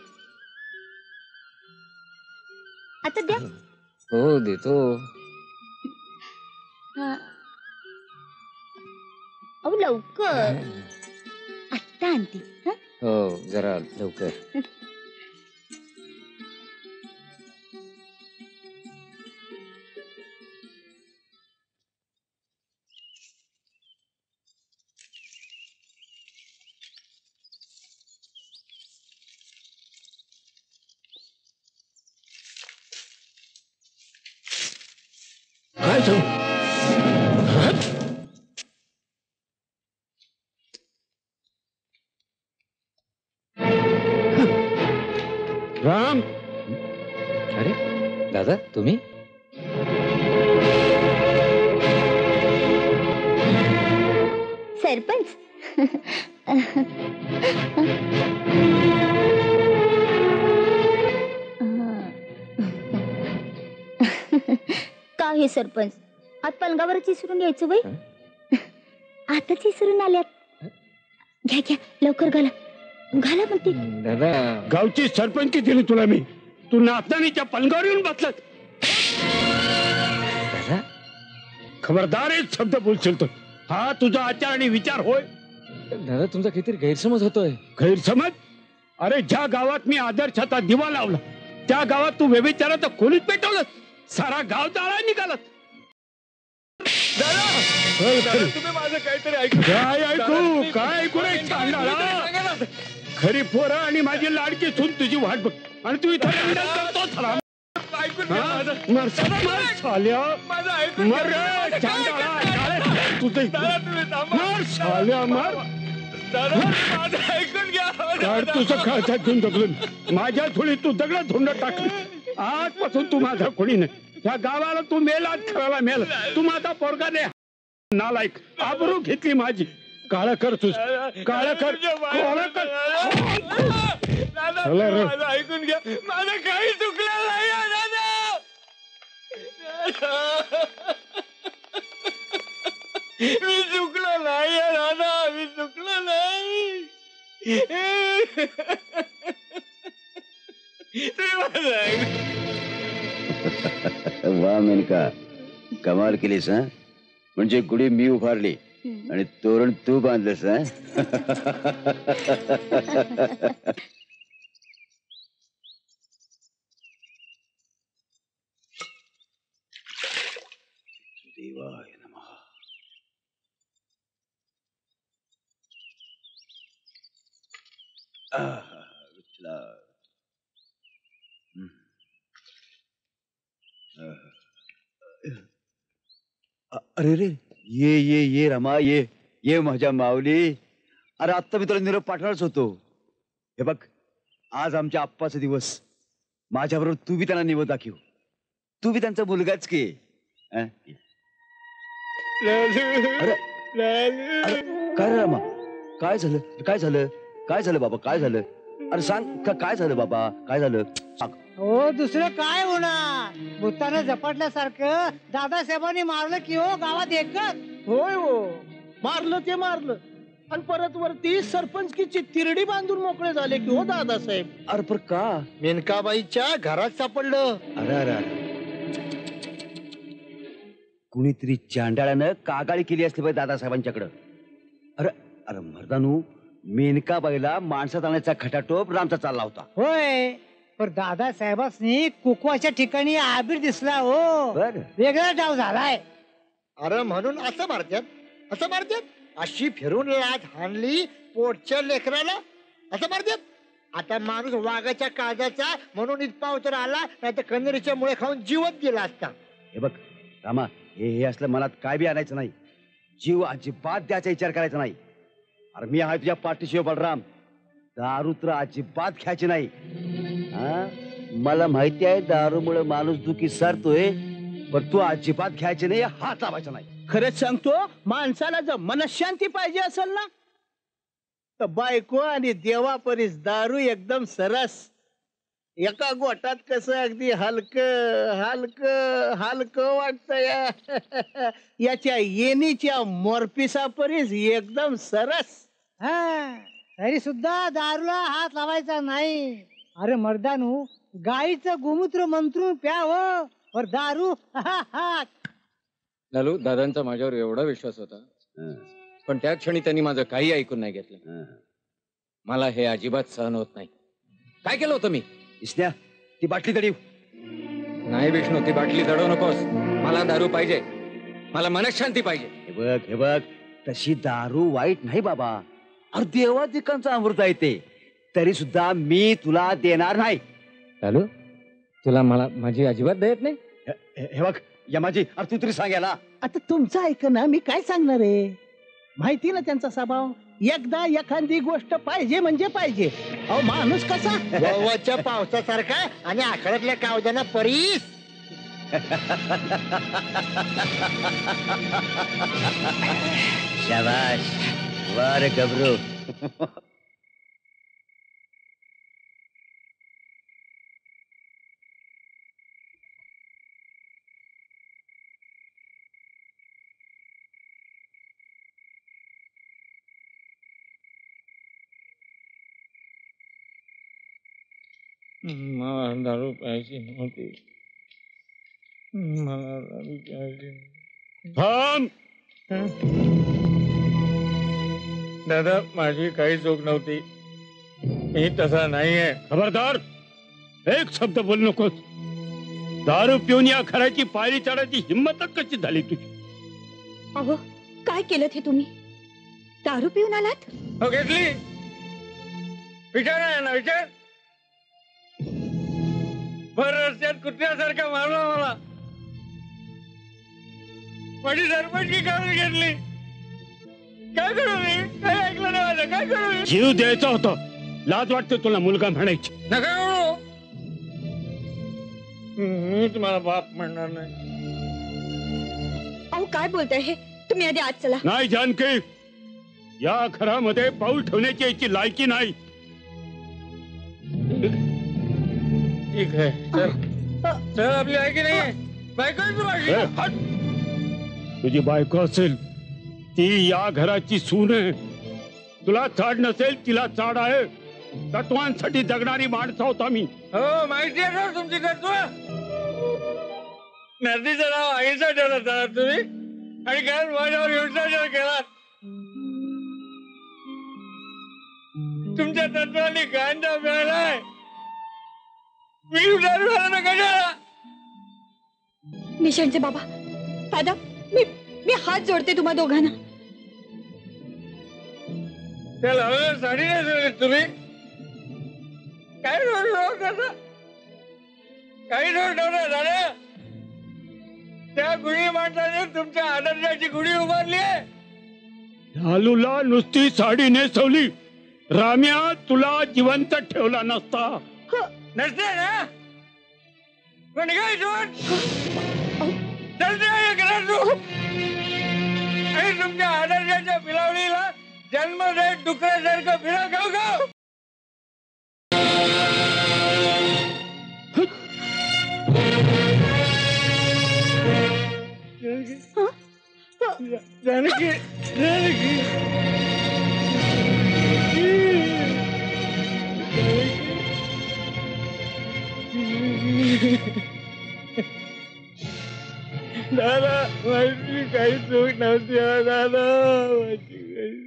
आता द्या. हो देतो. हा. अहो लवकर आत्ता आणते. हं? हो जरा लवकर. काय सांग राम. अरे दादा तुम्ही. सरपंच का हे सरपंच आत पलंगावरच विसरून यायचं वय. आताच विसरून आल्यात. घ्या घ्या लवकर घाला घाला म्हणते. दादा गावची सरपंच दिली तुला मी. तू नाचतानीच्या पलंगावर येऊन बसलात. दादा खबरदार एक शब्द बोलशील तर हा तुझा आचार आणि विचार होय. दादा तुमचा काहीतरी गैरसमज होतोय. गैरसमज. अरे ज्या गावात मी आदर्शाचा दिवा लावला त्या गावात तू व्यभिचाराचा खोलीत पेटवलं. सारा गाव जाळा निघालात. तुम्ही माझं काहीतरी ऐकू. काय ऐकू काय ऐकू रे चांगला. खरी पोरं आणि माझी लाडकी सून तुझी वाट बघ आणि तू इथं लंडन करतोस. मर साल्या मर रे चांगला. तुझं मर साल्या मर. ऐकून घ्या. काढ तुझं खालच्या घेऊन दगडून. माझ्या थोडी तू दगडात धुंड टाकली. आजपासून तू माझा कोणी नाही. या गावाला तू मेलात खराला मेल. तू माझा पोरगा दे. नालायक आबरू घेतली माझी. काळ कर तुझ काळ कर काळ कर. ऐकून घ्या. माझं काही चुकलं नाही दादा. मी चुकलो नाही दादा. मी चुकलो नाही. वा मेनका कमाल केलीस. हा म्हणजे गुढी मी उभारली आणि तोरण तू बांधलंस. देवाय नमः. विठ्ठला. अरे रे ये रमा ये माझ्या माऊली. अरे आत्ता मी तुला निरोप पाठवणारच होतो. हे बघ आज आमच्या आप्पाचा दिवस. माझ्याबरोबर तू बी त्यांना निवड दाखव. तू बी त्यांचा मुलगाच की. अरे काय रे रमा काय झालं काय झालं काय झालं बाबा काय झालं. अरे सांग काय झालं बाबा काय झालं सांग. हो दुसरं काय होणार. भूतानं झपाटल्यासारखं दादासाहेबांनी मारलं की हो गावात एकच. होय हो मारलं ते मारलं आणि परत वरती सरपंचकीची तिरडी बांधून मोकळे झाले की हो दादासाहेब. अरे पर का. मेनकाबाईच्या घरात सापडलं. अरे अरे कुणीतरी चांडाळ्यानं कागाळी केली असली पाहिजे दादासाहेबांच्याकडं. अरे अरे मर्दानू मेनकाबाईला माणसात आणायचा खटाटोप रामचा चालला होता. होय पण दादासाहेबांनी कुकवाच्या ठिकाणी आबीर दिसला हो. बर वेगळा डाव झालाय. अरे म्हणून असं मारतात अशी फिरून लाट हाणली पोटच्या लेकराला असं मारतात. आता माणूस वाघाच्या काळजाचा म्हणून इतका उतर आला नाही तर कन्नडीच्या मुळे खाऊन जीवच गेला असता. हे बघ रामा हे असलं मनात काय बी आणायचं नाही. जीव अजिबात द्यायचा विचार करायचा नाही. अरे मी आहे तुझ्या पाठीशिवाय बलराम. दारू तर अजिबात घ्यायची नाही. मला माहिती आहे दारूमुळे माणूस दुखी सरतोय पण तू अजिबात घ्यायची नाही. हात लावायचा नाही. खरंच सांगतो माणसाला जर मनशांती पाहिजे असेल ना तर बायको आणि देवापरीस दारू एकदम सरस. एका गोटात कसं अगदी हलकं हलकं हलकं वाटतं याच्या येणीच्या मोरपिसा परीस एकदम सरस. तरी सुद्धा दारूला हात लावायचा नाही. अरे मर्दानू, गाईचं गोमूत्र मंत्रून प्यावं और दारू लालू, दादांचा माझ्यावर एवढा विश्वास होता, पण त्या क्षणी त्यांनी माझं काही ऐकून नाही घेतलं. मला हे अजिबात सहन होत नाही. काय केलं होतं मी? इसन्या, ती बाटली तडी. नाही विष्णू, ती बाटली दडवू नकोस. मला दारू पाहिजे, मला मनशांती पाहिजे. हे बघ, तशी दारू वाईट नाही बाबा. अरे देवादिकांचं अमृत आहे ते. तरी सुद्धा मी तुला देणार नाही. लालू, तुला मला माझी अजिबात देत नाही. हे बघ यमाजी, अरे तू तरी सांगायला. आता तुमचं ऐक ना, मी काय सांगणार आहे. माहिती ना त्यांचा स्वभाव. एकदा एखादी गोष्ट पाहिजे म्हणजे पाहिजे. अहो माणूस कसा वव्वाच्या पावसासारखा आणि आखड्यातल्या कावद्याना परीस. शाबाश, वार गबरू. मला दारू प्यायची नव्हती. मला दारू प्यायची. थांब. दादा, माझी काही चूक नव्हती. मी तसा नाहीये. खबरदार, एक शब्द बोल नकोस. दारू पिऊन या घराची पायरी चढायची हिंमतच कशी झाली तुझी? अहो, काय केलं हे तुम्ही? दारू पिऊन आलात? हो, घेतली. विचार ना, विचार. भर रस्त्यात कुत्र्यासारखा मारला मला. माझी सरपंचची काढून घेतली. काय करू मी? काय ऐकलं नाही माझं. काय करू मी? जीव द्यायचा होता. लाज वाटते तुला मुलगा म्हणायची? नका म्हणू. मी तुम्हाला बाप म्हणणार नाही. अहो, काय बोलताय हे तुम्ही? आधी आज चला. नाही जानकी, या घरामध्ये पाऊल ठेवण्याची याची लायकी नाही. ठीक आहे, चल. चल, आपली लायकी नाही. बायको तुझी बायको असेल ती या घराची सून आहे. तुला चाड नसेल, तिला चाड आहे. तत्वांसाठी जगणारी माणसं होता मी. हो, माहिती आहे ना तुमची तत्व. नदीचं नाव आईचं ठेवलं तुम्ही आणि काय माझ्यावर हिंसाचार केला. तुमच्या तत्वांनी गांजा मिळालाय. मी ना कशाला? निशांचे बाबा, दादा, मी हात जोडते तुम्हा दोघांना. त्याला साडी नाही तुम्ही. काय काही झालं. त्या गुढी माणसाने तुमच्या आनंदाची गुढी उभारली आहे. लालूला नुसती साडी नेसवली, राम्या तुला जिवंत ठेवला नसता. नसते ना? पण काय आणि तुमच्या आदर्शाच्या बिलावलीला जन्म देत डुकऱ्यासारखं फिरा गाव गाव. जानकी, जानकी, दादा, माझी काही चूक नव्हती. दादा, माझी काही.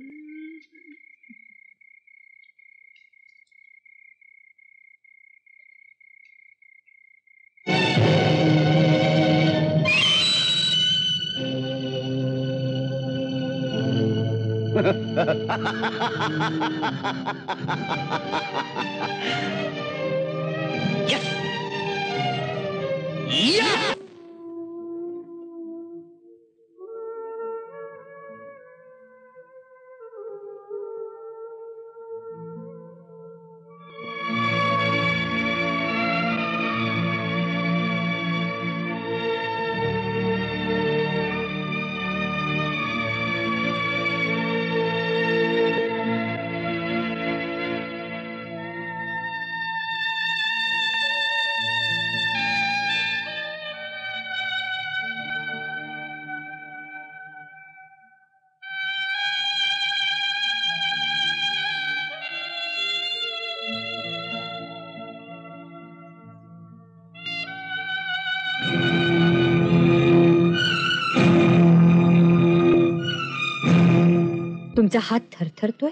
तुमचा हात थरथरतोय.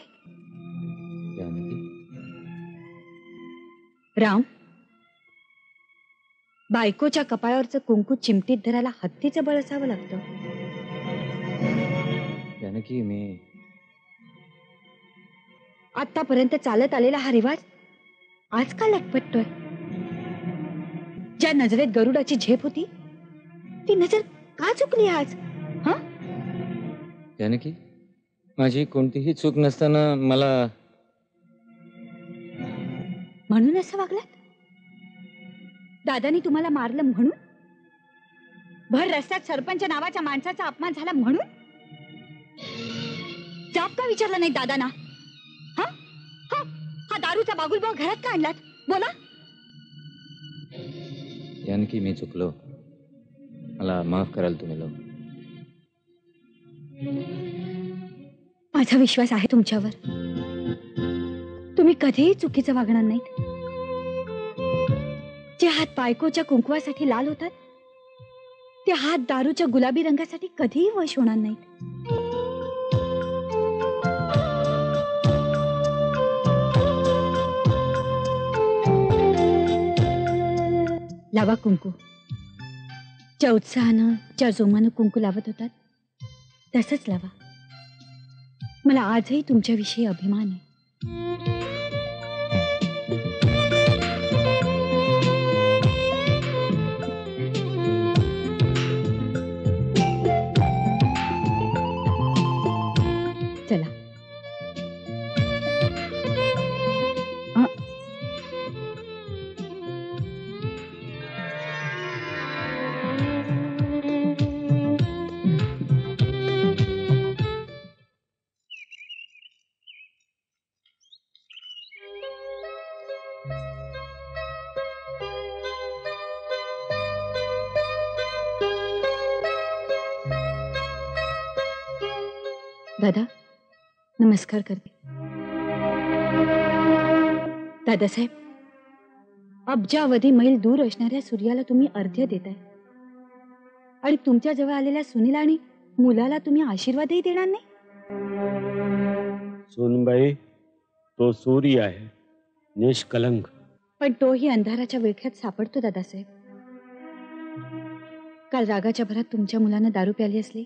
राम, बायकोच्या कपाळावरचं कुंकू चिमटीत धरायला हत्तीचं बळ असावं लागतं. जानकी, मी आतापर्यंत चालत आलेला हा रिवाज आज का लटपटतोय? ज्या नजरेत गरुडाची झेप होती ती नजर का चुकली आज? हा जानकी, माझी कोणतीही चूक नसताना मला म्हणून असं वागलात? दादानी तुम्हाला मारलं म्हणून? भर रस्त्यात सरपंच नावाच्या माणसाचा अपमान झाला म्हणून? जाब का विचारला नाही दादांना? हा हा हा दारूचा बागुलबाव घरात का आणलात? बोला. जानकी, मी चुकलो. मला माफ कराल तुम्ही लोक. माझा विश्वास आहे तुमच्यावर. तुम्ही कधीही चुकीचं वागणार नाहीत. जे हात बायकोच्या कुंकवासाठी लाल होतात ते हात दारूच्या गुलाबी रंगासाठी कधीही वश होणार नाहीत. लावा कुंकू. ज्या उत्साहानं ज्या जोमानं कुंकू लावत होतात तसंच लावा. मला आजही तुमच्याविषयी अभिमान आहे. चला. दादा, नमस्कार करते. दादासाहेब, अब्जावधी मैल दूर असणाऱ्या सूर्याला तुम्ही अर्घ्य देताय आणि तुमच्या जवळ आलेल्या सुनीला आणि मुलाला तुम्ही आशीर्वादही देणार नाही? सोनबाई, तो सूर्य आहे, निष्कलंक. पण तोही अंधाराच्या विळख्यात सापडतो दादासाहेब. काल रागाच्या भरात तुमच्या मुलानं दारू प्याली असली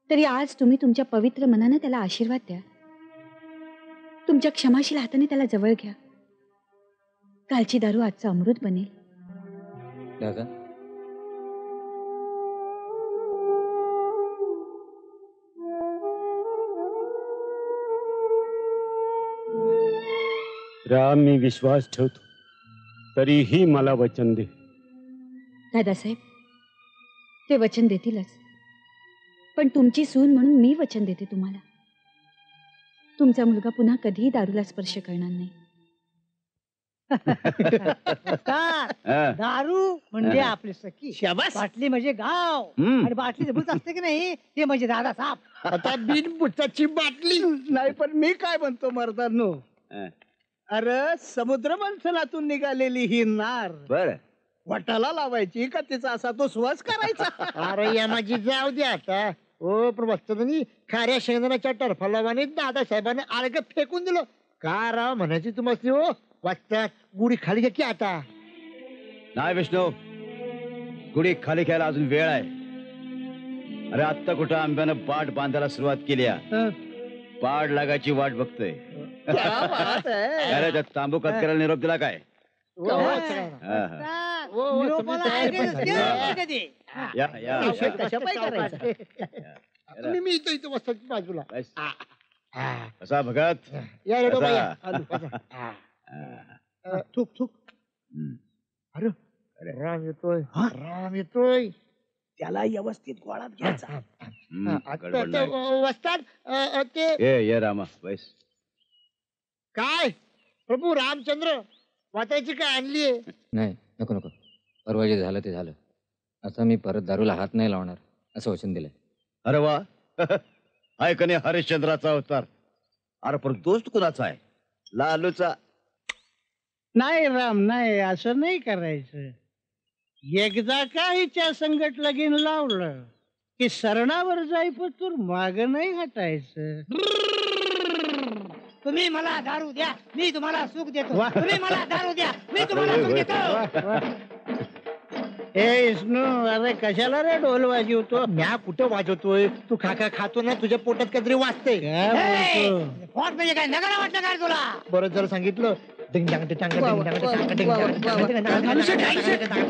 तरी आज तुम्ही तुमच्या पवित्र मनानं त्याला आशीर्वाद द्या. तुमच्या क्षमाशील हाताने त्याला जवळ घ्या. कालची दारू आजचं अमृत बनेल. दादा, राम, मी विश्वास ठेवतो, तरीही मला वचन दे. दादासाहेब, ते वचन देतीलच, पण तुमची सून म्हणून मी वचन देते तुम्हाला. तुमचा मुलगा पुन्हा कधीही दारूला स्पर्श करणार नाही. दारू म्हणजे आपली सखी, बाटली म्हणजे गाव, आणि बाटली भूत असते की नाही ते म्हणजे दादा साप. आता बिन बुटाची बाटली नाही, पण मी काय म्हणतो मर्दांनो, अरे समुद्र मंथनातून निघालेली ही नार बर वटाला लावायची का तिचा असा तो सुवास करायचा? अरे या माझी जाऊ द्या आता. ओ प्रवक्त्यांनी खाऱ्या शेंगदाण्याच्या टरफलावाने दादासाहेबांनी आळग फेकून दिलं. का राव म्हणायची तुम्हाला हो वाटतं गुढी खाली घ्या की आता. नाही विष्णू, गुढी खाली घ्यायला अजून वेळ आहे. अरे आत्ता कुठं आंब्यानं पाठ बांधायला सुरुवात केली आहे. पाड लागायची वाट बघतोय. अरे त्या तांबू कतकराला निरोप दिला काय? मी इथं इथं बसतो बाजूला. कसा भगत? या रे बाबा, थुक थुक. अरे राम येतोय, राम येतोय. त्याला व्यवस्थित गोळात घ्यायचा. वस्ताद ते ये रामा बैस. काय प्रभू रामचंद्र वाटायची काय आणलीये? नाही, नको नको. परवा जे झालं ते झालं. आता मी परत दारूला हात नाही लावणार असं वचन दिलंय. अरे वा, ऐकणे हरिश्चंद्राचा अवतार. अरे पण दोस्त कुणाचा आहे? लालूचा? नाही राम, नाही, असं नाही करायचं. एकदा का हिच्या संगत लगीन लावलं की सरणावर जाईपतूर माग नाही हटायचं. तुम्ही मला दारू द्या, मी तुम्हाला सुख देतो. तुम्ही मला दारू द्या, मी तुम्हाला सुख देतो. ए विष्णू, अरे कशाला रे ढोल वाजवतो? म्या कुठं वाजवतोय? तू खाका खातो ना, तुझ्या पोटात काहीतरी वाजतंय. फॉट म्हणजे काय नगाला वाटलं काय तुला? बरं जर सांगितलं डिंग डांग डिंग डांग डिंग डांग डिंग डांग डिंग डांग डिंग डांग.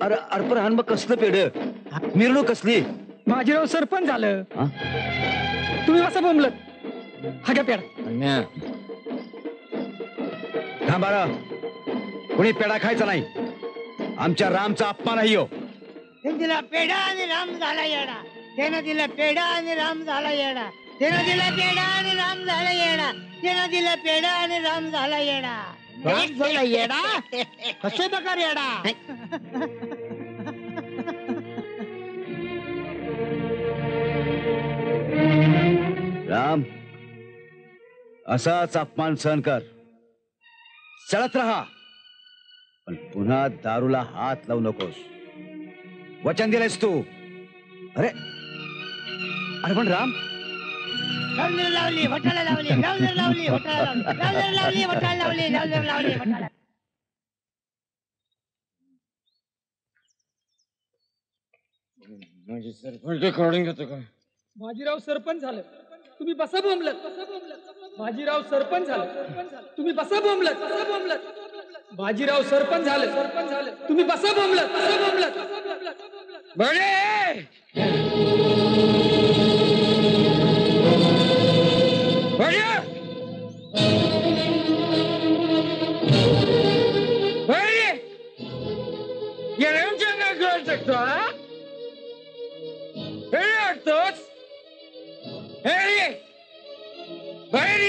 अरे अर्पण हान मग कसलं पेड मिरवणूक कसली? माझीराव सरपंच झालं. तुम्ही असं बोंबलत हा घ्या पेढा. थांबारा, कोणी पेढा खायचा नाही. आमच्या रामचा अपमान आहे हो. त्यानं दिला पेढा आणि राम झाला येडा. त्यानं दिला पेढा आणि राम झाला येडा. त्यानं दिला पेढा आणि राम झाला येडा. त्यानं दिला पेढा आणि राम झाला येडा. राम झाला येडा? कसे प्रकार येडा? राम, असाच अपमान सहन कर, चढत राहा, पण पुन्हा दारूला हात लावू नकोस. वचन दिलेस तू. अरे अरे पण राम, लावली लावली वटाला लावली, लावली लावली वटाला लावली, लावली लावली वटाला लावली, लावली लावली वटाला. माझी सरपंच काढून घेतो का? बाजीराव सरपंच झालं, तुम्ही बसा बोंबलत. बाजीराव सरपंच झालं, तुम्ही बसा बोंबलत. बाजीराव सरपंच झालं, तुम्ही बसा बोंबलत. बळे बळे बळे येण्याच्या काय कळू शकतो? हा हे वाटतोच हे बाहेर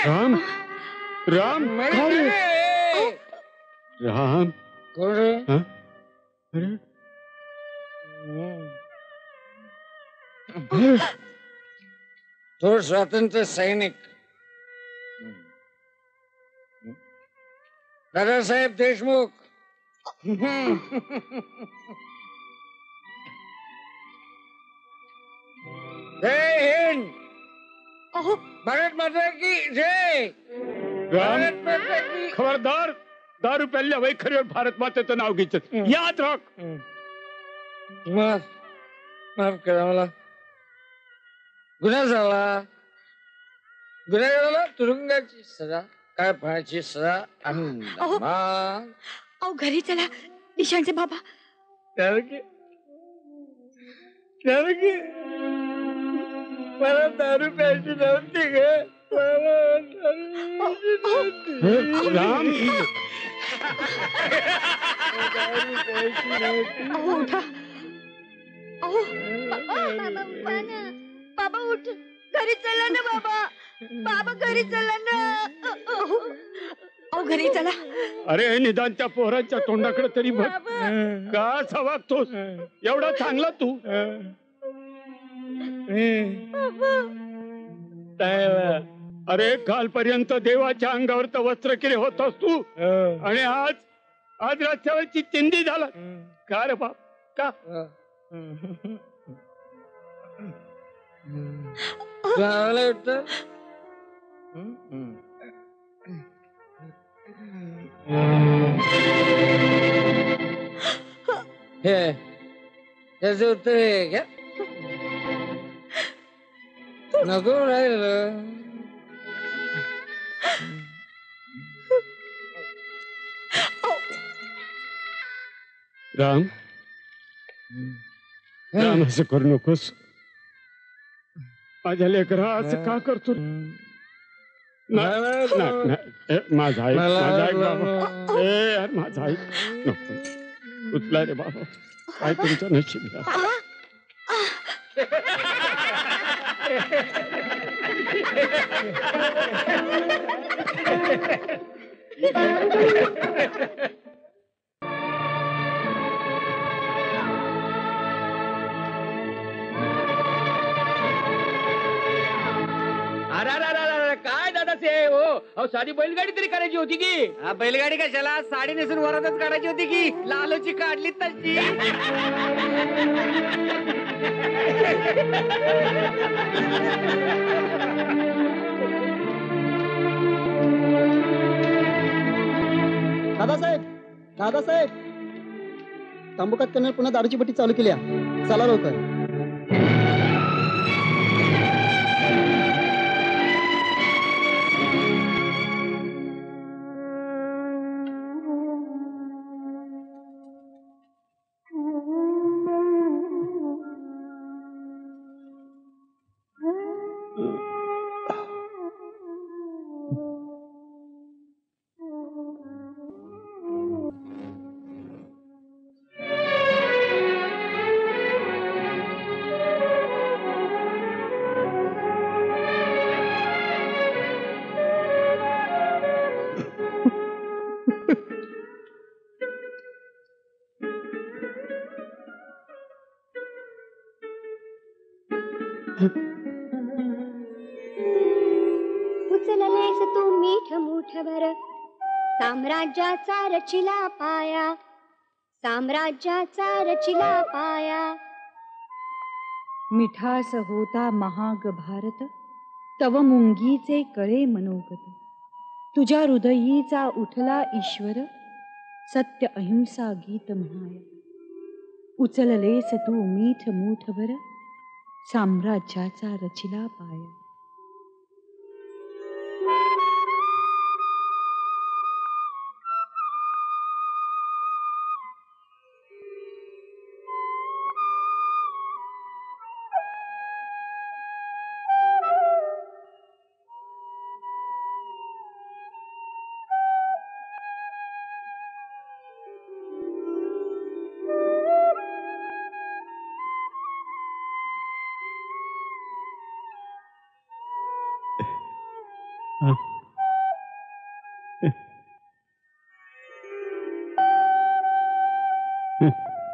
राम राम राम तो स्वातंत्र्य सैनिक दादासाहेब देशमुख. जय हिंद. भारत माता की जय. राम, खबरदार, दारू प्यायल्या वैखरीवर भारत मातेचं नाव घ्यायचं याद राख. माफ करा मला, गुन्हा झाला, तुरुंगाची सजा, काय फळाची सजा. अहो घरी चला, निशांचे बाबा. मला दारू प्यायची नव्हती ग. राम, बाबा उठ, घरी चला ना बाबा. बाबा घरी चला ना. अहो घरी चला. अरे निदान त्या पोरांच्या तोंडाकडे तरी बघ. का असा वागतोस? एवढा चांगला तू. अरे कालपर्यंत देवाच्या अंगावर तर वस्त्रकिरे होतास तू, आणि आज रस्त्यावरची चिंदी झाला का रे बाप? का त्याच उत्तर आहे का? नको राहिलं. राम, राम असं करू नकोस. माझ्या लेकरा असं का करतो? माझा ऐक, माझा ऐक बाबा. यार माझा ऐक. नको उचला रे बाबा, काय तुमचं नशीब. काय दादा से हो साधी बैलगाडी तरी करायची होती की बैलगाडी कशाला साडी नेसून वरातच काढायची होती की लालची काढली तशी. दादासाहेब तांबुकात कन्नड पुन्हा दारूची पट्टी चालू केली आहे. चला लवकर. उचललेस तू मीठ मूठभर साम्राज्याचा रचिला पाया, साम्राज्याचा रचिला पाया. मिठास होता महाग भारत, तव मुंगीचे कळे मनोगत. तुझ्या हृदयीचा उठला ईश्वर, सत्य अहिंसा गीत म्हणाय. उचललेस तू मीठ मूठभर साम्राज्याचा रचिला पाया.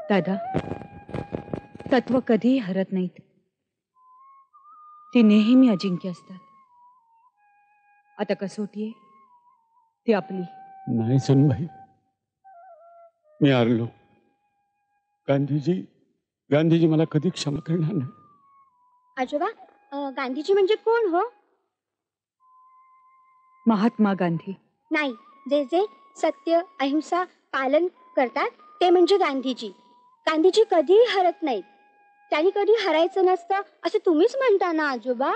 दादा, तत्व कधीही हरत नाहीत, ती नेहमी अजिंक्य असतात. आता कसोटी आहे ती आपली. नाही सनबाई, मी हारलो. गांधीजी मला कधी क्षमा करणार नाही. आजोबा, गांधीजी म्हणजे कोण हो? महात्मा गांधी. नाही, जे जे सत्य अहिंसा पालन करतात ते म्हणजे गांधीजी. गांधीजी कधीही हरत नाहीत, त्यांनी कधी हरायचं नसतं असं तुम्हीच म्हणता ना आजोबा.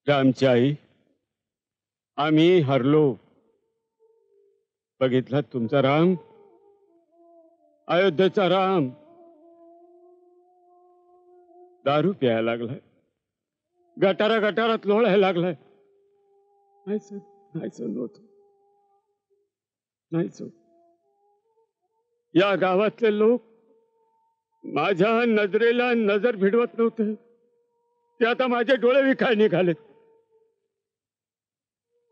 रामची आई, आम्ही हरलो. बघितला तुमचा राम, अयोध्येचा राम दारू प्यायला लागलाय, गटारात लोळायला लागलाय. नाही सण होत, नाही सण. या गावातले लोक माझ्या नजरेला नजर भिडवत नव्हते, ते आता माझे डोळे विखाय निघालेत.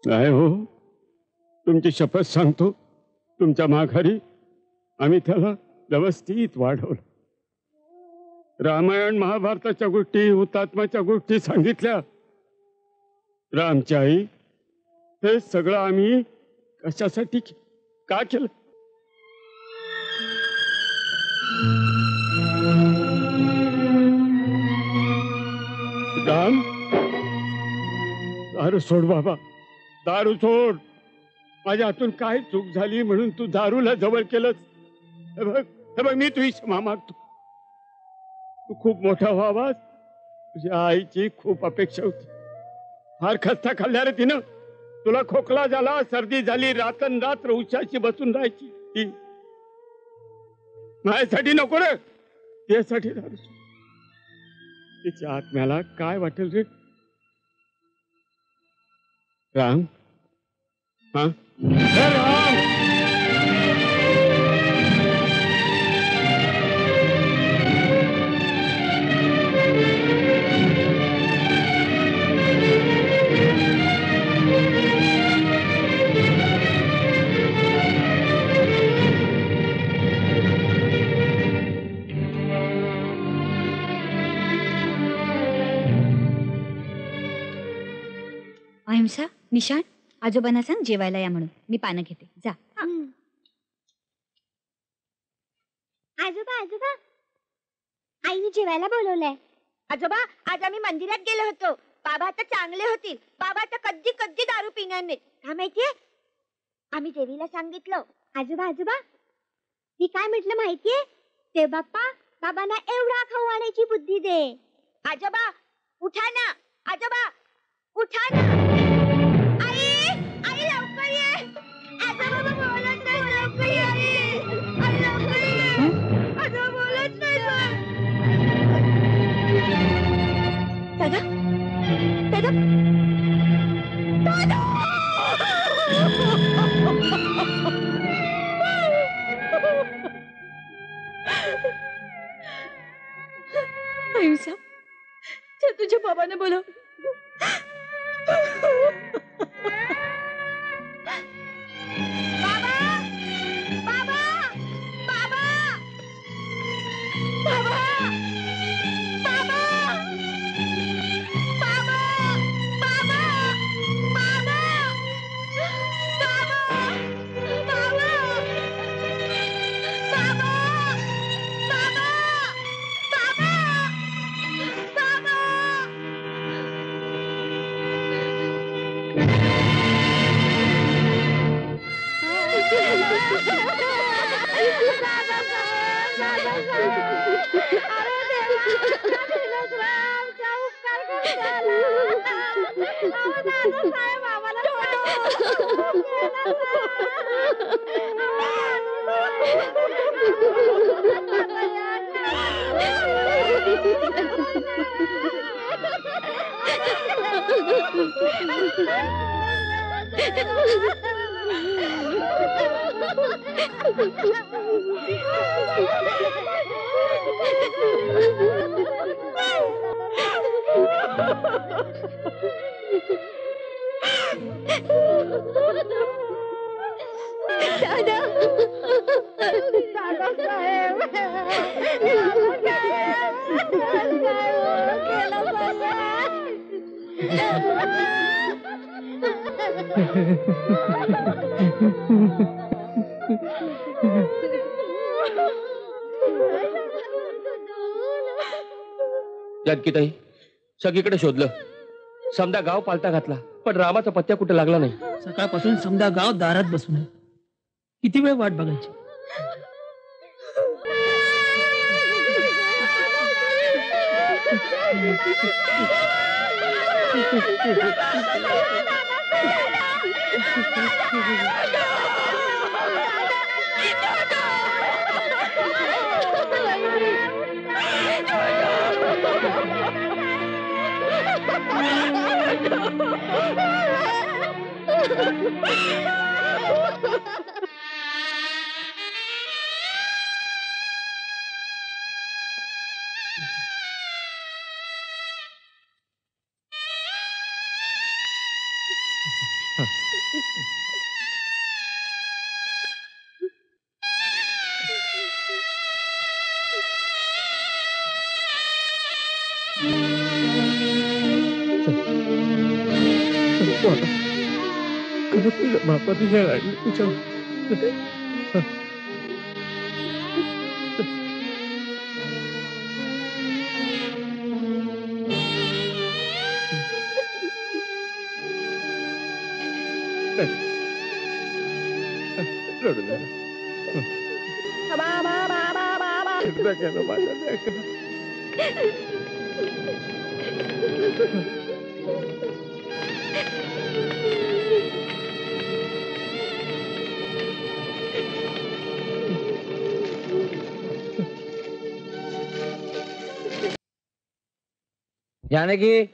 नाही हो, तुमची शपथ सांगतो, तुमच्या माघारी आम्ही त्याला व्यवस्थित वाढवलं. रामायण महाभारताच्या गोष्टी, हुतात्म्याच्या गोष्टी सांगितल्या. रामची आई, हे सगळं आम्ही कशासाठी का केलं? राम, दारू सोड बाबा, दारू सोड. माझ्या हातून काय चूक झाली म्हणून तू दारूला जवळ केलंस. हे बघ, मी तुझी क्षमा मागतो. तू खूप मोठा व्हावास, तुझ्या आईची खूप अपेक्षा होती. फार खस्ता खाल्ल्या रे तिनं. तुला खोकला झाला, सर्दी झाली, रात्रंरात्र उशाशी बसून राहायची. ती माझ्यासाठी नको रे, त्यासाठी दारू सोड. तिच्या आत्म्याला काय वाटेल रे? राम, हा राम, अहिंसा, निशाण, आजोबांना सांग जेवायला या म्हणून. मी पानं घेते. जा. आजोबा आजोबा, आईने जेवायला बोलवलंय. आजोबा, आज आम्ही मंदिरात गेलो होतो. बाबा आता चांगले होतील. बाबा आता कधी कधी दारू पिणार नाहीत. का माहितीये, आम्ही देवीला सांगितलं. आजोबा आजोबा, मी काय म्हटलं माहितीये, ते बाप्पा बाबांना एवढा खाऊ आणायची बुद्धी दे. आजोबा उठा ना, आजोबा उठा ना. आई आई लवकर ये. आजोबा बोलत नाही, लवकर ये. आई लवकर ये. आजोबा बोलत नाही. दादा दादा दादा. अहिंसा, चल तुझ्या बाबांना बोलव. जानकीताई, सगळीकडे शोधलं, समदा गाव पालता घातला, पण रामाचा पत्त्या कुठे लागला नाही. सकाळपासून समजा गाव दारात बसून आहे. किती वेळ वाट बघायची. बापा तुझ्या जानकी,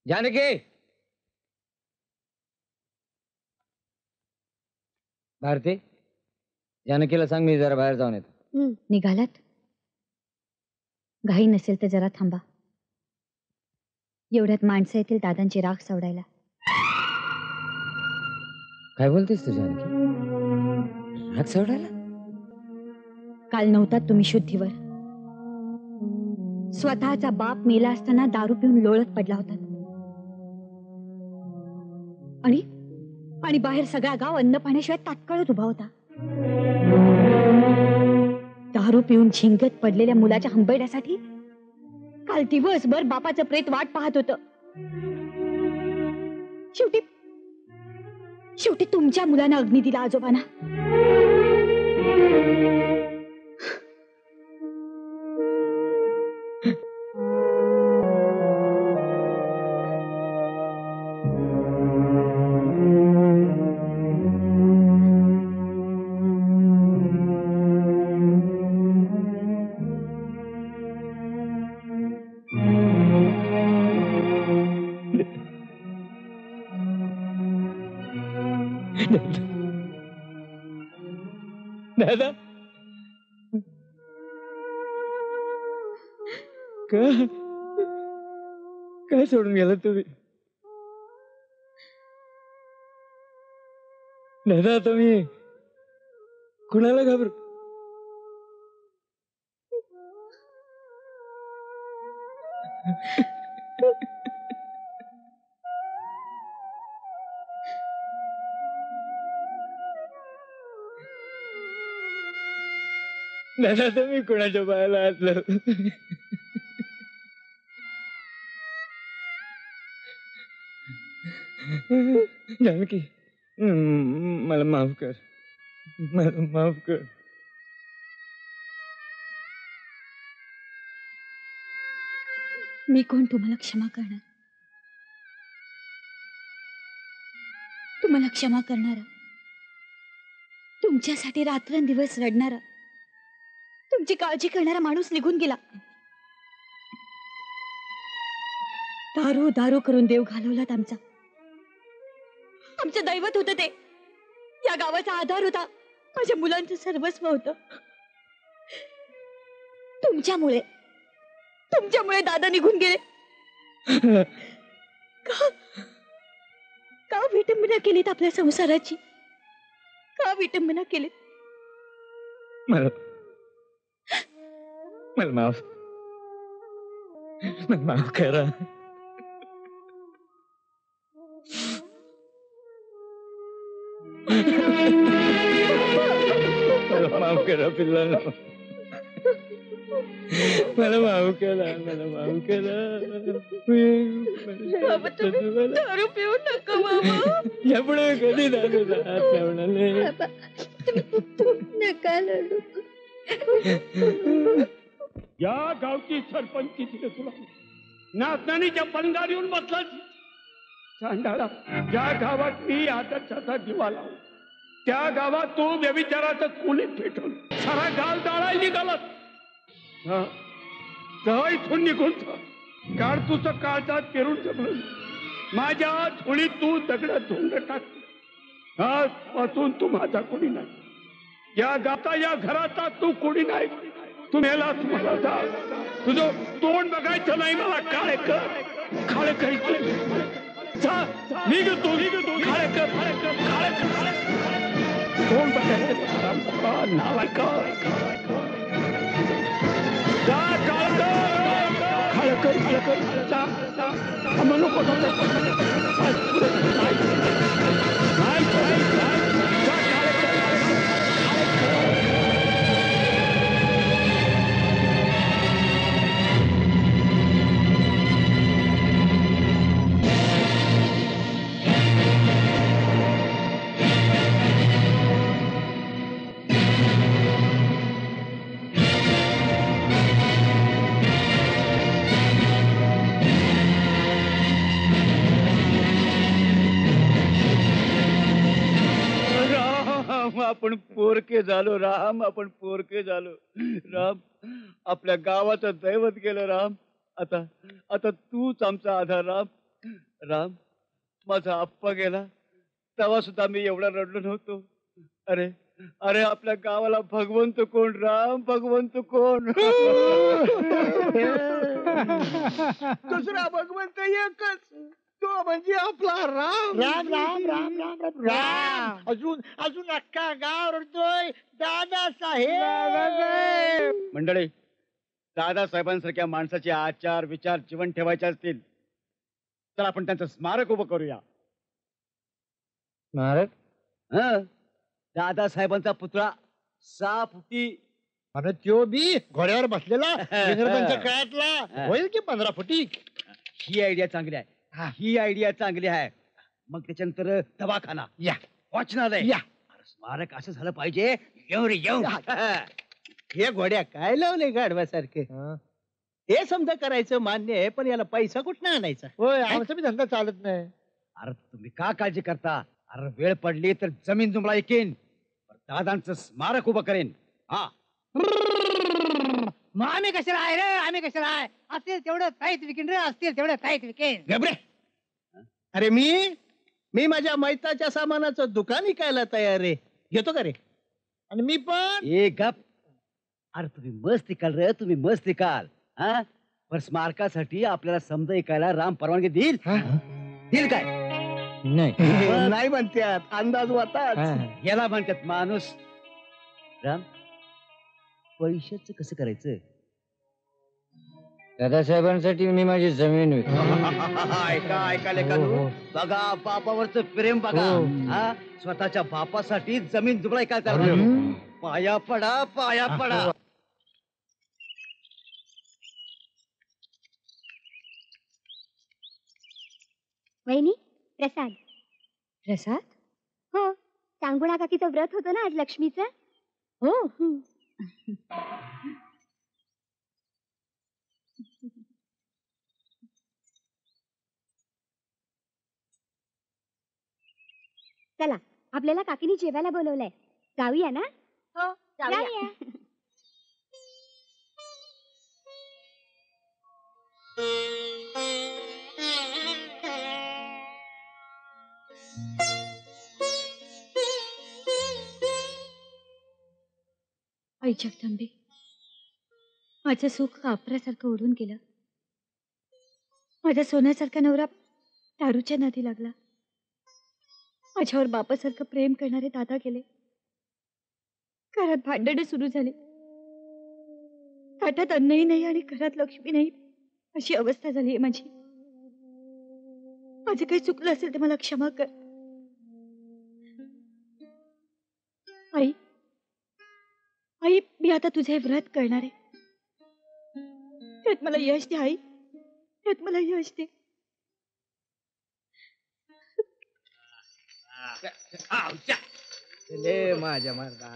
जानकी, भारती, जानकीला सांग मी जरा बाहेर जाऊन येतो. निघालात? घाई नसेल तर जरा थांबा. एवढ्यात माणसं येतील दादांची राख सोडायला. काय बोलतेस तू जानकी? राग सोडायला? काल नव्हतात तुम्ही शुद्धीवर, स्वतःचा बाप मेला असताना दारू पिऊन लोळत पडला होता. आणि बाहेर सगळा गाव अन्न पाण्याशिवाय ताटकळत उभा होता. दारू पिऊन झिंगत पडलेल्या मुलाच्या हंबरड्यासाठी काल दिवसभर बापाचं प्रेत वाट पाहत होतं. शेवटी तुमच्या मुलानं अग्नी दिला आजोबांना. दादा काय सोडून गेला तुम्ही? दादा तुम्ही कुणाला घाबरू? दादा तुम्ही कुणाच्या पायाला हातलं? जानकी मला माफ कर, मला माफ कर. मी कोण तुम्हाला क्षमा करणार? तुम्हाला क्षमा करणारा, तुमच्यासाठी रात्रंदिवस रडणारा, तुमची काळजी करणारा माणूस निघून गेला. दारू दारू करून देव घालवलात आमचा. आमचं दैवत होतं ते, या गावाचा आधार होता, माझ्या मुलांचं सर्वस्व होतं. तुमच्यामुळे दादा निघून गेले. का विटंबना केलीत आपल्या संसाराची? का विटंबना केलीत? मला माफ करा. मला माफ करा पिल्लांनो, मला माफ करा, मला माफ करा. दारू पिऊ नका बाबा. यापुढे कधी दारू हात लावणार नका लढू. या गावची सरपंची तिथे तुला नाचनानीच्या पणगार येऊन बसला. चांडाळा, ज्या गावात मी आदर्शाचा दिवा लावला त्या गावात तो व्यभिचाराचं कुलीत पेटवून सारा गाव जाळायला निघालात. इथून निघून काळ तुझं काळजात पेरून जगलं. माझ्या झोळीत तू दगड धोंड टाकली. आजपासून तू माझा कोणी नाही, या गाता या घराचा तू कोणी नाही. तू मेला तुम्हाला जा, तुझं तोंड बघायचं नाही मला. काळे कर निघ तू काळे कर तोंड बघायचं नालायक. जा काळे कर नको आपण पोरके झालो राम, आपण पोरके झालो राम. आपल्या गावाचं दैवत गेलं राम. आता तूच आमचा आधार राम. राम, माझा आप्पा गेला तेव्हा सुद्धा मी एवढा रडलो नव्हतो. अरे अरे आपल्या गावाला भगवंत कोण राम, भगवंत कोण? दुसरा भगवंत एकच, तो म्हणजे आपला राम. राम राम राम राम राम राम. अजून अख्खा गाव रडतोय दादा साहेब. मंडळी, दादासाहेबांसारख्या माणसाचे आचार विचार जीवन ठेवायचे असतील तर आपण त्यांचं स्मारक उभं करूया. स्मारक? दादासाहेबांचा पुतळा 6 फुटी आणि त्यो बी घोड्यावर बसलेला इंग्रजांच्या काळातला होईल की 15 फुटी. ही आयडिया चांगली आहे. ही आयडिया चांगली आहे. मग त्याच्यानंतर दवाखाना या वाचनालय या स्मारक असं झालं पाहिजे. येऊ रे येऊ. हे घोड्या काय लावले गाढवासारखे? हे समजा करायचं मान्य आहे, पण याला पैसा कुठनं आणायचा? होय आमचा बी धंदा चालत नाही. अरे तुम्ही का काळजी करता? अरे वेळ पडली तर जमीन जुमला ऐकेन, दादांचं स्मारक उभं करेन. हा मग आम्ही कशाला आहे रे? आम्ही कशाला आहे? असतील तेवढं काहीच विकेन रे, असतील तेवढं काहीच विकेन. घबरे. अरे मी माझ्या मैताच्या सामानाचं दुकान विकायला तयार रे. घेतो का रे? आणि मी पण एक गप. अरे तुम्ही मस्त इकाल रे, तुम्ही मस्त इकाल. हा पण स्मारकासाठी आपल्याला समजा ऐकायला राम परवानगी देईल? देईल काय? नाही म्हणतात, अंदाज वाताच. याला म्हणतात माणूस. राम पैशाचं कसं करायचं? दादासाहेबांसाठी मी माझी जमीन ऐका ऐका लेखानू, बघा बापावरचं प्रेम बघा. हा स्वतःच्या बापासाठी जमीन जुबळाय काय करणार? पाया पडा पाया पडा. वहिनी प्रसाद. प्रसाद? हो, सांगुणा काकीचं व्रत होतं ना आज लक्ष्मीचं. हो. चला आपल्याला काकीने जेवायला बोलवलंय, जाऊया ना? हो जाऊया. आई जगदंबे, माझं सुख कापरासारखं ओढून गेलं. माझा सोन्यासारखा नवरा दारूच्या नादी लागला. माझ्यावर बापासारखं प्रेम करणारे दादा गेले. घरात भांडणे सुरू झाली. ताटात अन्नही नाही आणि घरात लक्ष्मी नाही, अशी अवस्था झाली आहे माझी. माझं काही चुकलं असेल तर मला क्षमा कर. आई आई, मी आता तुझे व्रत करणार आहे. त्यात मला यश दे आई, त्यात मला यश दे. माझ्या मर्दा.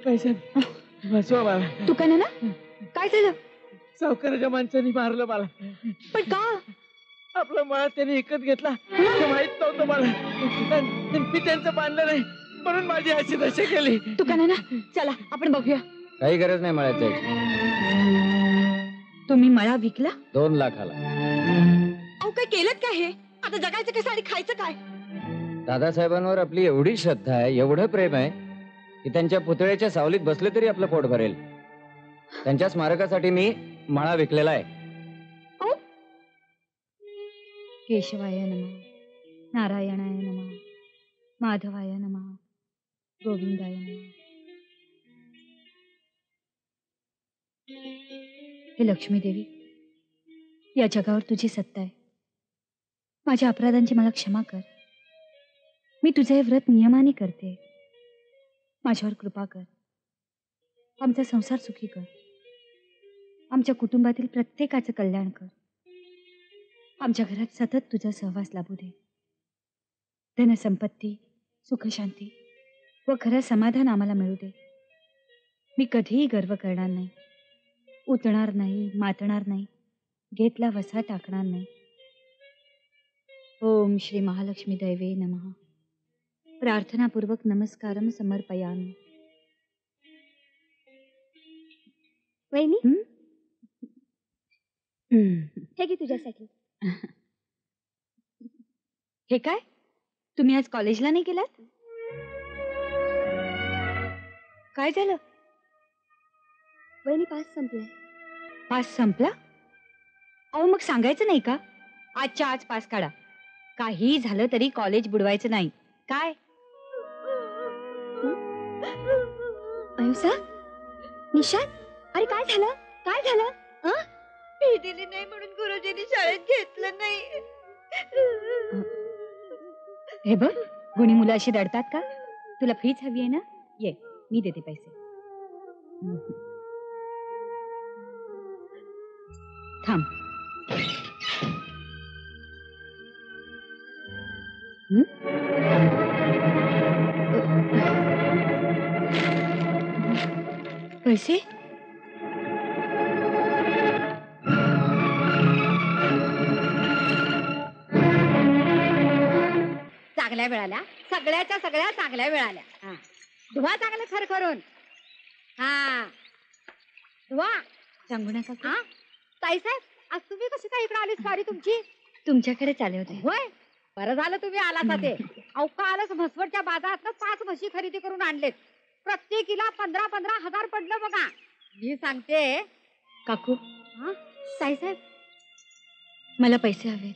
पैसे वाचवा मला. तू का ना? काय झालं? सावकाराच्या माणसाने मारलं मला. पण का? आपला मळा त्याने विकत घेतला, हे माहित नव्हतं मला. मी त्यांचं बांधलं नाही म्हणून माझी अशी दशा केली. तू का ना? चला आपण बघूया. काही गरज नाही मळ्यात जायची. तुम्ही मळा विकला? 2 लाखाला. अहो काय केलं काय? हे आता जगायचं कसं आणि खायचं काय? दादासाहेबांवर आपली एवढी श्रद्धा आहे, एवढं प्रेम आहे की त्यांच्या पुतळ्याच्या सावलीत बसले तरी आपलं पोट भरेल. त्यांच्या स्मारकासाठी मी मळा विकलेला आहे. केशवाय नमः, नारायणाय नमः, माधवाय नमः, गोविंदाय नमः. हे लक्ष्मी देवी, या जगावर तुझी सत्ता आहे. माझ्या अपराधांची मला क्षमा कर. मी तुझे हे व्रत नियमाने करते. माझ्यावर कृपा कर. आमचा संसार सुखी कर. आमच्या कुटुंबातील प्रत्येकाचं कल्याण कर. आमच्या घरात सतत तुझा सहवास लाभू दे. धनसंपत्ती, सुखशांती व खरं समाधान आम्हाला मिळू दे. मी कधीही गर्व करणार नाही, उतणार नाही, मातणार नाही, घेतला वसा टाकणार नाही. ओम श्री महालक्ष्मी दैवे नमः. प्रार्थनापूर्वक नमस्कारम समर्पयामि. वहिनी हे घे तुझ्यासाठी. हे काय, तुम्ही आज कॉलेजला नाही गेलात? काय झालं? वहिनी पास संपलाय. पास संपला? अहो मग सांगायचं नाही का, आजच्या आज पास काढा. काही झालं तरी कॉलेज बुडवायचं नाही काय? अयुसा, निशांत, अरे काय झालं? काय झालं? फी दिली नाही म्हणून गुरुजींनी शाळेत घेतलं नाही. हे बघ, गुणी मुलं अशी रडतात का? तुला फीच हवी आहे ना? ये, मी देते पैसे. थांब. पैसे? चांगल्या मिळाल्या, सगळ्याच्या सगळ्या चांगल्या मिळाल्या. धुवा चांगलं खर करून. हा धुवा. सांगू नका. हा ताईसाहेब, आज तुम्ही कशी काय इकडे आलीच गाडी तुमची? तुमच्याकडे आले होते. होय, बरं झालं तुम्ही आलात. ते अवकाळच म्हसवडच्या बाजारात 5 म्हशी खरेदी करून आणलेत. प्रत्येकीला 15,000 पडलं बघा. मी सांगते काकू. हा ताईसाहेब, मला पैसे हवेत.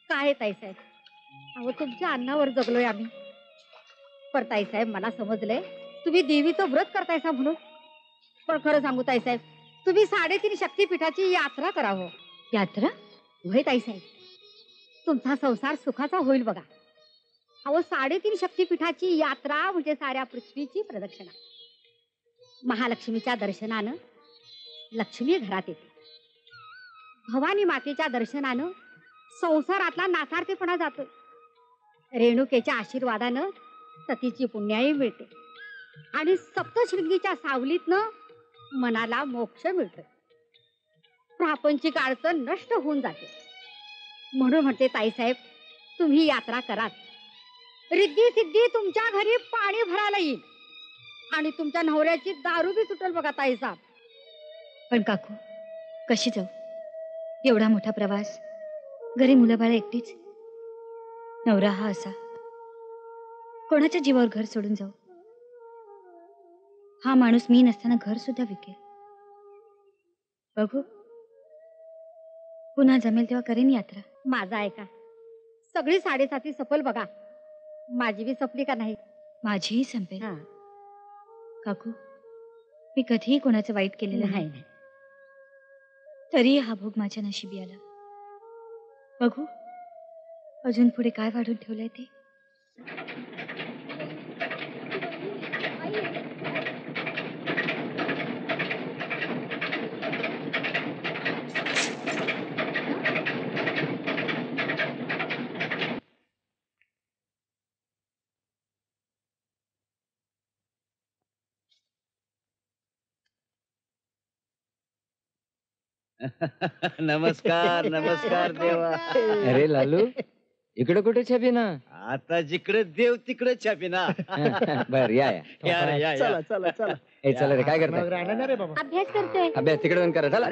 काय ताईसाहेब, अहो तुमच्या अन्नावर जगलोय आम्ही. पण ताईसाहेब, मला समजलंय तुम्ही देवीचं व्रत करतायसा म्हणून. पण खरं सांगू ताईसाहेब, तुम्ही 3.5 शक्तीपीठाची यात्रा करावं. यात्रा? होय ताईसाहेब, तुमचा संसार सुखाचा होईल बघा. अहो 3.5 शक्तीपीठाची यात्रा म्हणजे साऱ्या पृथ्वीची प्रदक्षिणा. महालक्ष्मीच्या दर्शनानं लक्ष्मी घरात येते. भवानी मातेच्या दर्शनानं संसारातला नासारतेपणा जातो. रेणुकेच्या आशीर्वादानं सतीची पुण्याई मिळते आणि सप्तशृंगीच्या सावलीतनं मनाला मोक्ष मिळतो. प्रापंचिक अडचण नष्ट होऊन जाते. म्हणून म्हणते ताईसाहेब, तुम्ही यात्रा कराल. रिद्धी सिद्धी तुमच्या घरी पाणी भरायला येईल आणि तुमच्या नवऱ्याची दारू बी सुटेल बघा ताईसाहेब. पण काकू, कशी जाऊ? एवढा मोठा प्रवास, घरी मुलं बाळ एकटीच. नवरा हा असा, कोणाच्या जीवावर घर सोडून जाऊ? हा माणूस मी नसताना घर सुद्धा विकेल. बघू, पुन्हा जमेल तेव्हा करेन यात्रा. माझा ऐका, सगळी 7.5 सफल बघा. माझी बी सपली का नाही? माझीही संपेल. काकू, मी कधीही कोणाचं वाईट केलेलं नाही. तरी हा भोग माझ्या नशिबी आला. बघू अजून पुढे काय वाढून ठेवलंय ते. नमस्कार नमस्कार देवा. अरे लालू, इकडे कुठे छापी ना? आता जिकडे देव तिकडे छापी ना. बर या या. चला चला चला. ए चला रे, काय करताय? अभ्यास करतोय. अभ्यास तिकडे जाऊन करा. चला.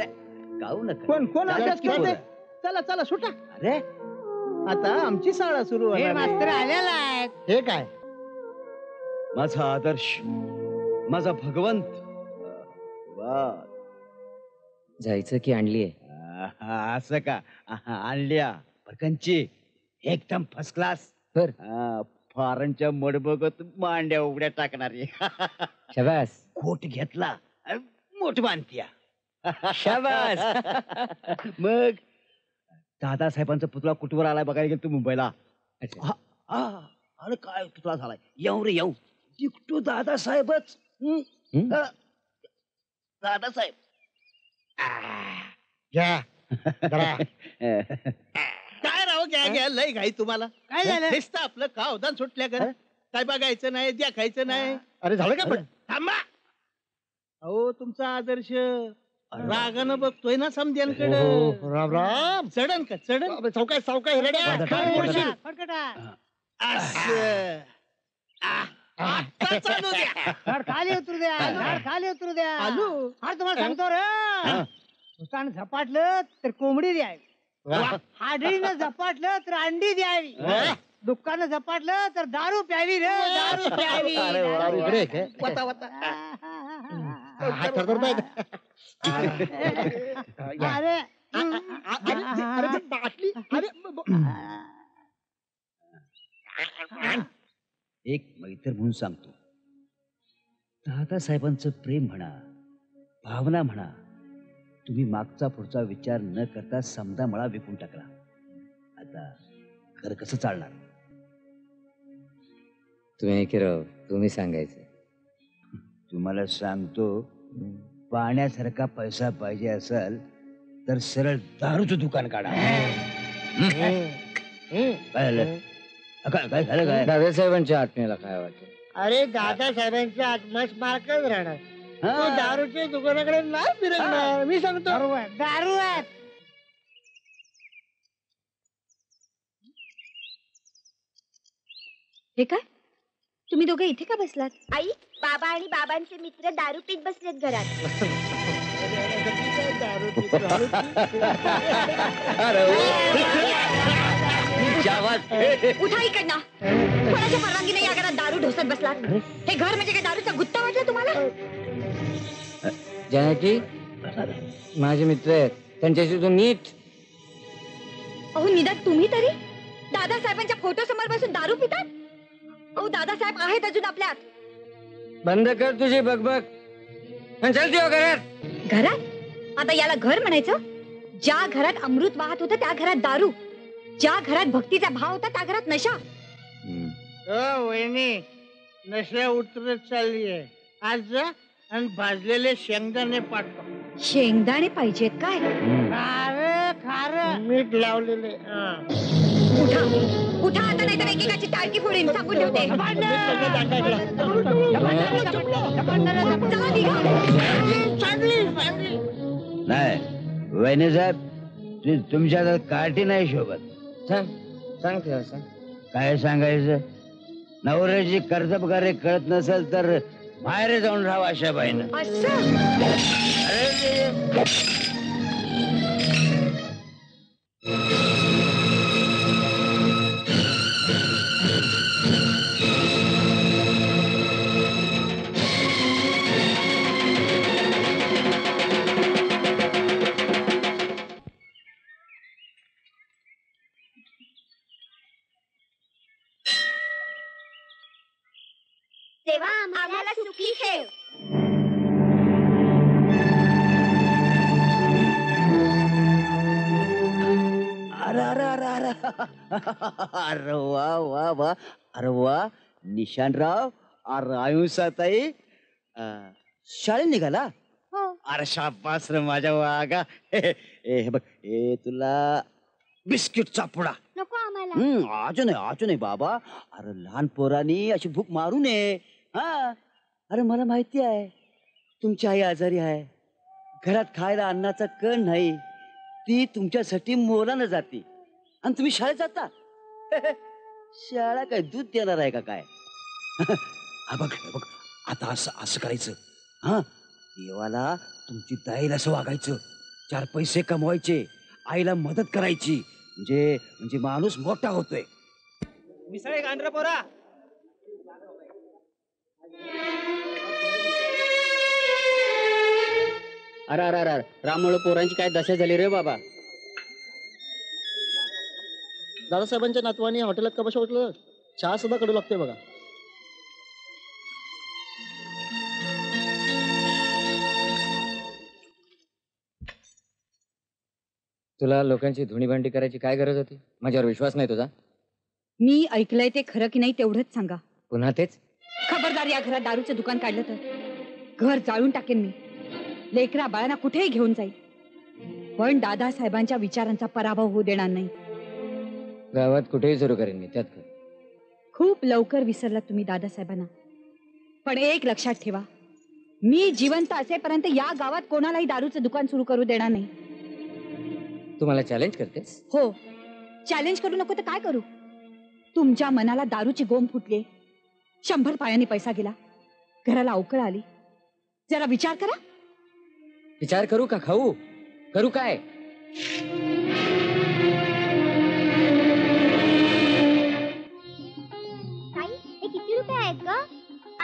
गाऊ नका. कोण कोण अभ्यास की करते? पोरं. चला चला सुटा. अरे आता आमची शाळा सुरू होणार आहे. आलेला आहे. हे काय? माझा आदर्श, माझा भगवंत. वा, जायचं की आणलीये? असं का? आणल्या परकंची एकदम फर्स्ट क्लास. बर. फॉरनच्या मडबगत मांड्या उघड्या टाकणारी. शाबास. कोट घेतला मोठ बांधत्या. शाबास. मग दादासाहेबांचा पुतळा कुठवर आलाय बघायला गेलो तू मुंबईला. अरे काय पुतळा झालाय. येऊ रे येऊ. दिकटू दादासाहेबच. दादासाहेब काय राव, घ्या घ्या, लय घाई तुम्हाला. काय झालं? नुसतं आपलं का अवधान सुटल्या का? काय बघायचं नाही, द्या खायचं नाही. अरे झालं का? पण थांबा. अहो तुमचा आदर्श रागानं बघतोय ना समध्यांकडे. राम राम. चढन का? चढन. सावकाश सावकाश रड्या. असं. आता चालू द्या. खाली उतरू द्या. खाली उतरू द्या. आलू. अरे तुम्हाला सांगतो रे, दुकान झपाटलं तर कोंबडी द्यावी, हाडळीनं झपाटलं तर अंडी द्यावी, दुकान झपाटलं तर दारू प्यावी रे, दारू प्यावी. अरे वा, रे काय? वता वता. हात थरथरतायत. अरे अरे बाटली, अरे एक मैत्र म्हणून सांगतो, दादासाहेबांचं प्रेम म्हणा, भावना म्हणा, तुम्ही मागचा पुढचा विचार न करता समजा मळा विकून टाकला. आता घर कसं चालणार? तुम्ही किराव, तुम्ही सांगायचं. तुम्हाला सांगतो, पाण्यासारखा पैसा पाहिजे असेल तर सरळ दारूचं दुकान काढा. काय झालं? काय झालं? काय दादासाहेबांच्या आत्म्याला काय वाटतं? अरे दादासाहेबांच्या आत्मास मार्कच राहणार. तो दारूच्या दुकानाकडे नाही फिरणार. मी सांगतो दारू आहे. हे काय, तुम्ही दोघे इथे का बसलात? आई, बाबा आणि बाबांचे मित्र दारू पीत बसलेत घरात. उठा इकडनं. कोणाच्या परवानगीने या घरात दारू ढोसत बसलात? हे घर म्हणजे काय दारूचा गुत्ता वाटला तुम्हाला? जानकी, माझे मित्र आहेत, त्यांच्याशी तू नीट. अहो निदान तुम्ही तरी दादासाहेबांच्या फोटो समोर बसून दारू पितात? अहो दादासाहेब आहेत अजून आपल्यात. बंद कर तुझी बकबक आणि चल तुझ्या घरात. घरात? आता याला घर म्हणायचं? ज्या घरात अमृत वाहत होतं त्या घरात दारू, ज्या घरात भक्तीचा भाव होता त्या घरात नशा. वहिनी, नशा उतरत चालली आहे. आज जा आणि भाजलेले शेंगदाणे पाठवा. शेंगदाणे पाहिजेत काय? खार मीठ लावलेले. उठा उठा आता, नाही तर एकेकाची टाळकी फोडीन. सांगून ठेवते. नाही वहिनी साहेब, तुमच्या हातात काठी नाही शोभत. सांग सांग. काय सांगायचं? नवऱ्याची कर्तबगारी कळत नसेल तर बाहेर जाऊन राहावं अशा बाईनं. तेव्हा आम्हाला सुखी ठेव. अरे अरे अरे अरे अरे वा वा वा, अरे वा निशानराव, अरे आयुष्याताई शाळेत निघाला? अरे शाबास रे माझ्या वागा. हे बघ, हे तुला बिस्किटचा पुडा. नको आम्हाला. आजू नाही बाबा. अरे लहान पोरांनी अशी भूक मारू नये. हा, अरे मला माहिती आहे तुमची आई आजारी आहे, घरात खायला अन्नाचा कण नाही, ती तुमच्यासाठी मोलानं जाते आणि तुम्ही शाळेत जाता. शाळा काय दूध देणार आहे का काय? हा बघ बघ, आता असं असं करायचं. हा, देवाला तुमची ताईला असं वागायचं, 4 पैसे कमवायचे, आईला मदत करायची, म्हणजे म्हणजे माणूस मोठा होतोय. मिसळे गांढरा पोरा. अरे अरे अरे, राममुळे पोरांची काय दशा झाली रे बाबा. दादासाहेबांच्या नातवानी हॉटेलात का बसवलं? चहा सुद्धा कडू लागते बघा. तुला लोकांची धुणी भांडी करायची काय गरज होती? माझ्यावर विश्वास नाही तुझा? मी ऐकलंय ते खरं की नाही तेवढंच सांगा. पुन्हा तेच? खबरदार, या घरात दारूचं दुकान काढलं तर घर जाळून टाकेन मी. लेकरा बाळांना कुठेही घेऊन जाईल, पण दादासाहेबांच्या विचारांचा पराभव होऊ देणार नाही. गावात कुठेही सुरू करेन मी, त्यात काय. खूप लवकर विसरलात तुम्ही दादासाहेबांना, पण एक लक्षात ठेवा, मी जिवंत असेपर्यंत या गावात कोणालाही दारूचं दुकान सुरू करू देणार नाही. तुम्हाला चॅलेंज करतेस? हो, चॅलेंज करू नको तर काय करू? तुमच्या मनाला दारूची गोम फुटली, 100 पायांनी पैसा गेला, घराला अवकळ आली. जरा विचार करा. विचार करू का खाऊ? करू काय? ताई हे किती रुपये आहेत ग?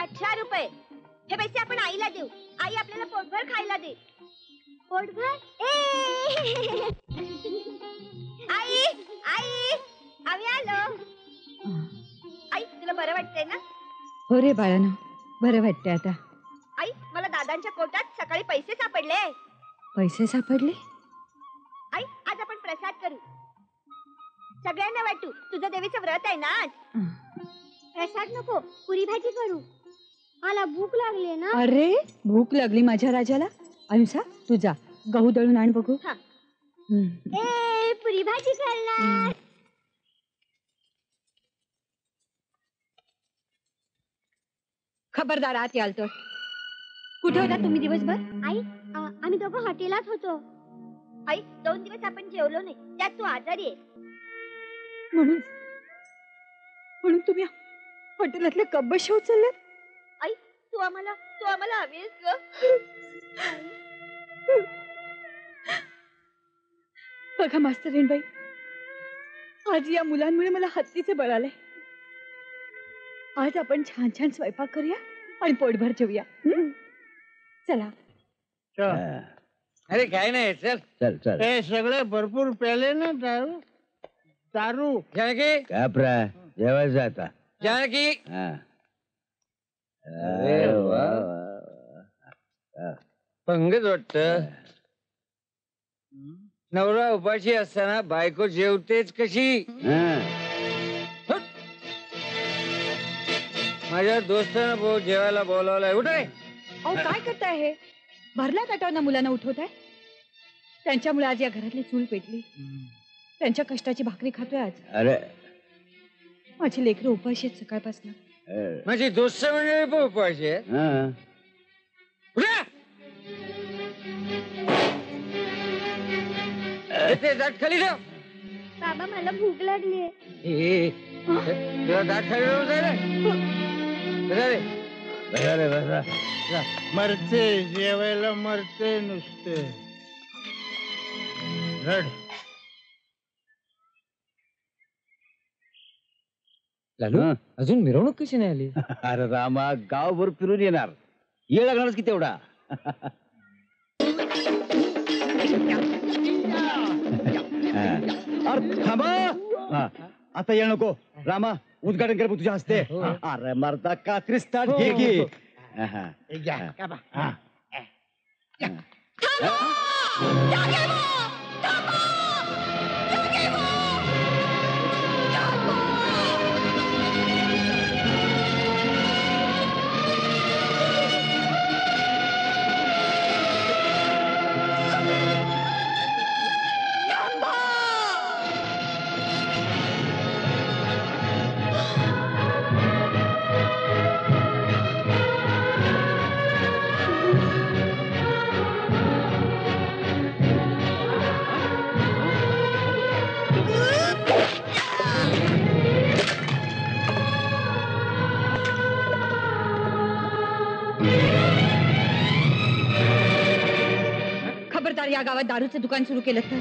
18 रुपये. हे पैसे आपण आईला देऊ. आई आपल्याला पोटभर खायला दे. पोटभर? आई आई आम्ही आलो. आई तुला बरं वाटतंय ना? हो रे बाळानं, बरं वाटतंय आता. आई मला दादांच्या कोटात सकाळी पैसे सापडले. पैसे सापडले? आई आज आपण प्रसाद करू. सगळ्यांना वाटू. तुझं देवीचं व्रत आहे ना आज. प्रसाद नको, पुरी भाजी करू. मला भूक लागली ना. अरे भूक लागली माझ्या राजाला. अनुसा तू जा, गहू दळून आण बघू. ए पुरी भाजी खाल्ला. खबरदार आत याल तर. कुठे होता तुम्ही दिवसभर? आई आम्ही दोघं हॉटेलात होतो. आई 2 दिवस आपण जेवलो नाही. त्यात तू आजारी आहे. म्हणून तुम्ही हॉटेलातले कब्बशी उचलले? आई तू आम्हाला हवी आहेस ग. बघा मास्तरीणबाई, आज या मुलांमुळे मला हत्तीचे बळ आले. आज आपण छान छान स्वयंपाक करूया आणि पोटभर जेवूया. चला. अरे काय नाही, चल चल चल. हे सगळे भरपूर प्याले ना दारू. दारू जानकी कापरा जेवायचं आता. जानकी पंगत वाटत. नवरा उपाशी असताना बायको जेवतेच कशी? माझ्या दोस्तानं जेवायला बोलावलंय. उठ रे. अहो काय करताय हे? भरल्या ताटावरनं मुलांना उठवत आहे. त्यांच्यामुळे आज या घरातली चूल पेटली. त्यांच्या कष्टाची भाकरी खातोय आज. अरे माझी लेकरं उपाशी आहेत सकाळपासून. माझी दोस्त म्हणजे पण उपाशी आहे. दाट खाली ठेव. बाबा मला भूक लागली. तुला दाट खाली मरते जेवायला मरते नुसते. रड. लालू अजून मिरवणूक कशी नाही आली? अरे रामा गावभर फिरून येणार. ये लागणारच की तेवढा. अरे थांबा. आता ये नको रामा, उद्घाटन कर तुझ्या हस्ते. अरे मरता कात्री स्टार्ट घे की. खबरदार, या गावात दारूचं दुकान सुरू केलं तर.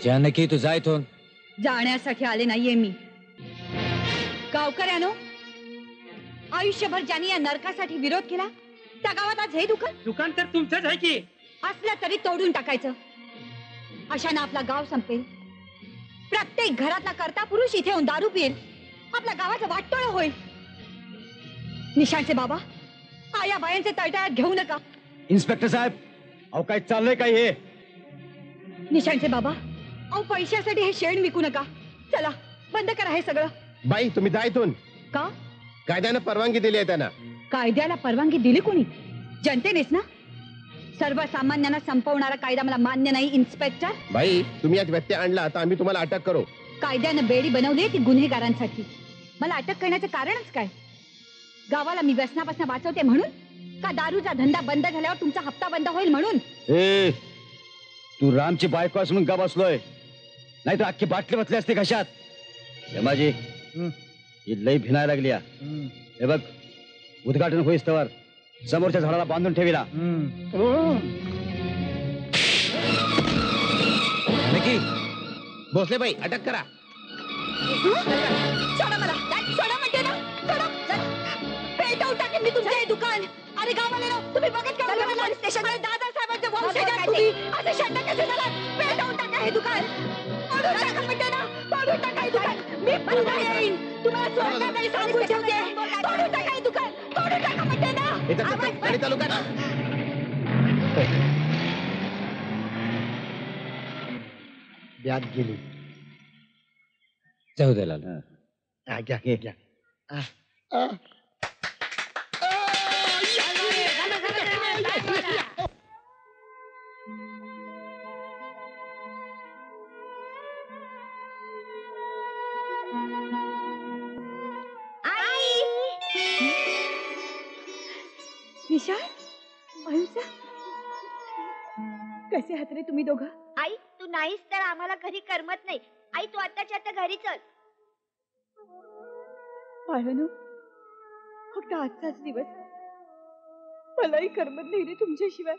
जानकी तू जा इथून. जाण्यासाठी आले नाहीये मी. गावकऱ्यानो, आयुष्यभर ज्यांनी या नरकासाठी विरोध केला त्या गावात आज हे दुकान तर तुमचंच आहे की. असलं तरी तोडून टाकायचं. अशानं आपला गाव संपेल. प्रत्येक घरातला करता पुरुष इथे येऊन दारू पिईल. आपल्या गावाचं वाटोळं होईल. निशांचे बाबा, आया बायांचे तळतळात घेऊ नका. इन्स्पेक्टर साहेब, अहो काय चाललंय काय हे? निशांचे बाबा, अहो पैशासाठी हे शेण विकू नका. चला बंद करा हे सगळं. बाई तुम्ही जा इथून. का? कायद्यानं परवानगी दिली आहे त्यांना. कायद्याला परवानगी दिली कोणी? जनतेनेच ना. सर्वसामान्यांना संपवणारा कायदा मला मान्य नाही इन्स्पेक्टर. बाई तुम्ही यात व्यत्यय आणला तर आम्ही तुम्हाला अटक करू. कायद्यानं बेडी बनवली ती गुन्हेगारांसाठी. मला अटक करण्याचं कारणच काय? गावाला मी व्यसनापासून वाचवते म्हणून? का दारूचा धंदा बंद झाल्यावर तुमचा हप्ता बंद होईल म्हणून? ए, तू रामची बायको असून म्हणून का बसलोय? नाही तर अख्खी बाटली बसली असते कशात? माझी ही लई भिनायला लागली. हे बघ, उद्घाटन होईस तर समोरच्या झाडाला बांधून ठेविला. जानकी भोसले बाई अटक करा. सोडा मला, सोडा म्हणते ना, सोडा. पेटवून टाकेन मी तुमचं हे दुकान. अरे गाववाले तुम्ही बघत का पोलीस स्टेशन दादासाहेबांचे वंशज आहात तुम्ही. असे शंड कसे झालात? पेटवून टाका हे दुकान. तोडून टाका म्हणते ना, तोडून टाका हे दुकान. मी पुन्हा येईन, तुम्हाला सोडणार नाही सांगून ठेवते. तोडून टाका हे दुकान, तोडून टाका म्हणते ना. गाडी चालू करा. बॅग गेली. जाऊ दे लाल. घ्या घे घ्या. निशा, आयुषा, कसे आहात रे तुम्ही दोघं? आई तू नाहीस तर आम्हाला घरी करमत नाही. आई तू आताच्या आता घरी चल. बाळानो, फक्त आजचाच दिवस. मलाही करमत नाही रे तुमच्याशिवाय.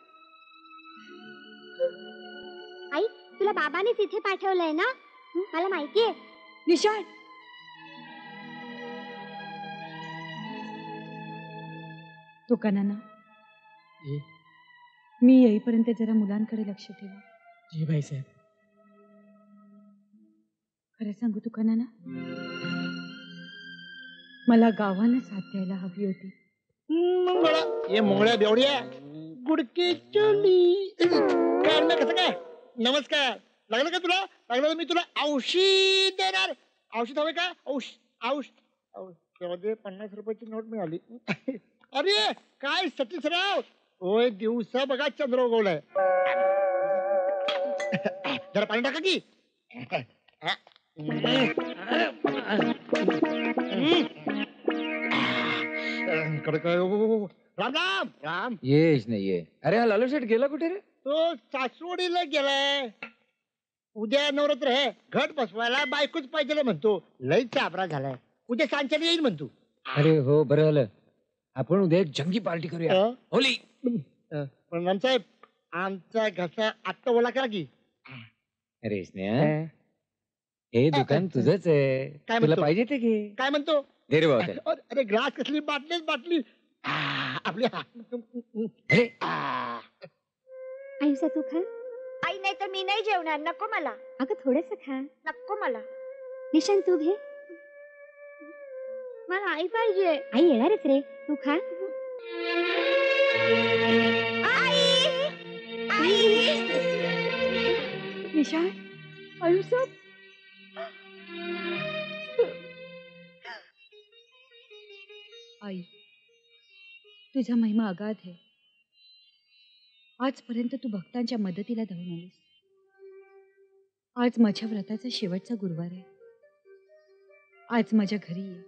आई तुला बाबानेच इथे पाठवलंय ना? मला माहितीये. निशा, दुकानाना मी येईपर्यंत जरा मुलांकडे लक्ष ठेवा. जी भाईसाहेब. खरं सांगू दुकानाना, मला गावानं साथ द्यायला हवी होती. ये मुंगळ्या बेवड्या गुडके चोली. कसं काय? नमस्कार. लागलं का तुला? लागलं तर मी तुला औषध देणार. औषध हवे का? औषध 50 रुपयाची नोट मिळाली. अरे काय सतीशराव, होय दिवसा बघा चंद्र उगवलाय. जरा पाणी टाका की. राम राम राम. येच नाही ये. अरे हा लालू शेठ गेला कुठे रे? तो सासवडीला गेलाय. उद्या नवरात्र आहे, घट बसवायला बायकोच पाहिजे म्हणतो. लई चाबरा झालाय. उद्या सांच्याला येईल म्हणतो. अरे हो, बरं झालं. आपण उद्या एक जंगी पार्टी करूया. होली. पण रामसाहेब, आमचा घसा आत्ता ओला करा की. अरे स्नेहा, हे दुकान तुझंच आहे. काय तुला म्हणतो? पाहिजे ते घे. काय म्हणतो? दे रे बाबा त्याला. अरे ग्लास कसली, बाटलीच बाटली. आपली आयुषा तू खा. आई नाही तर मी नाही जेवणार. नको मला. अगं थोडस खा. नको मला. निशांत तू घे. मला आई पाहिजे. आई येणारच रे, तू खा. आई, आई. निशा, आयुषा, आई, तुझा महिमा अगाध आहे. आजपर्यंत तू भक्तांच्या मदतीला धावून आलीस. आज माझ्या व्रताचा शेवटचा गुरुवार आहे. आज माझ्या घरी ये,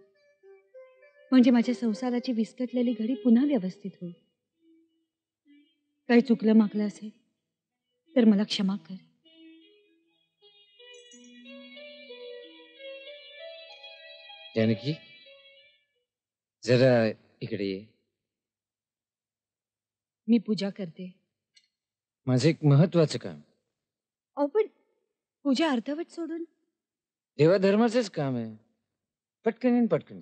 म्हणजे माझ्या संसाराची विस्कटलेली घडी पुन्हा व्यवस्थित होईल. काही चुकलं मागलं असेल तर मला क्षमा कर. जानकी, जरा इकडे ये. मी पूजा करते. माझं एक महत्वाचं काम. अहो पण पूजा अर्धवट सोडून? देवाधर्माचंच काम आहे. पटकन येईन, पटकन.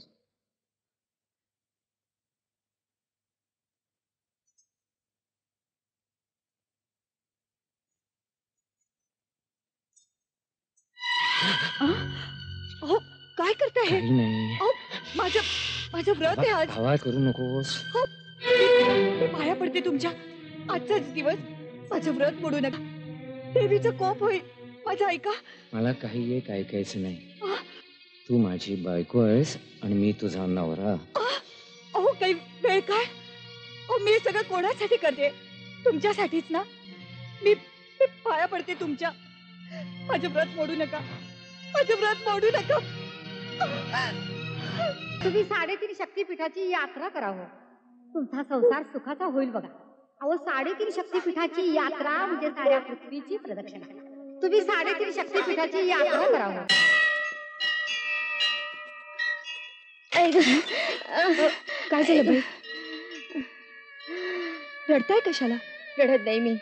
अहो काय करताय? काही नाही. अहो माझं माझं व्रत आहे आज. आवाज करू नकोस. मी पाया पडते तुमच्या. आजचाच दिवस माझं व्रत मोडू नका. देवीचा कोप होईल. माझं ऐका. मला काही एक ऐकायचं नाही. तू माझी बायको आहेस आणि मी तुझा नवरा. अहो काही वेळ काय? अहो मी सगळं कोणासाठी करते? तुमच्यासाठीच ना. मी पाया पडते तुमच्या. माझं व्रत मोडू नका. माझं व्रत मोडू नका. तुम्ही 3.5 शक्तीपीठाची यात्रा करावं. तुमचा संसार सुखाचा होईल बघा. अहो 3.5 शक्तीपीठाची यात्रा म्हणजे साऱ्या पृथ्वीची प्रदक्षिणा. तुम्ही 3.5 शक्तीपीठाची यात्रा करावं. काय झालं बाई? रडताय कशाला? रडत नाही मी.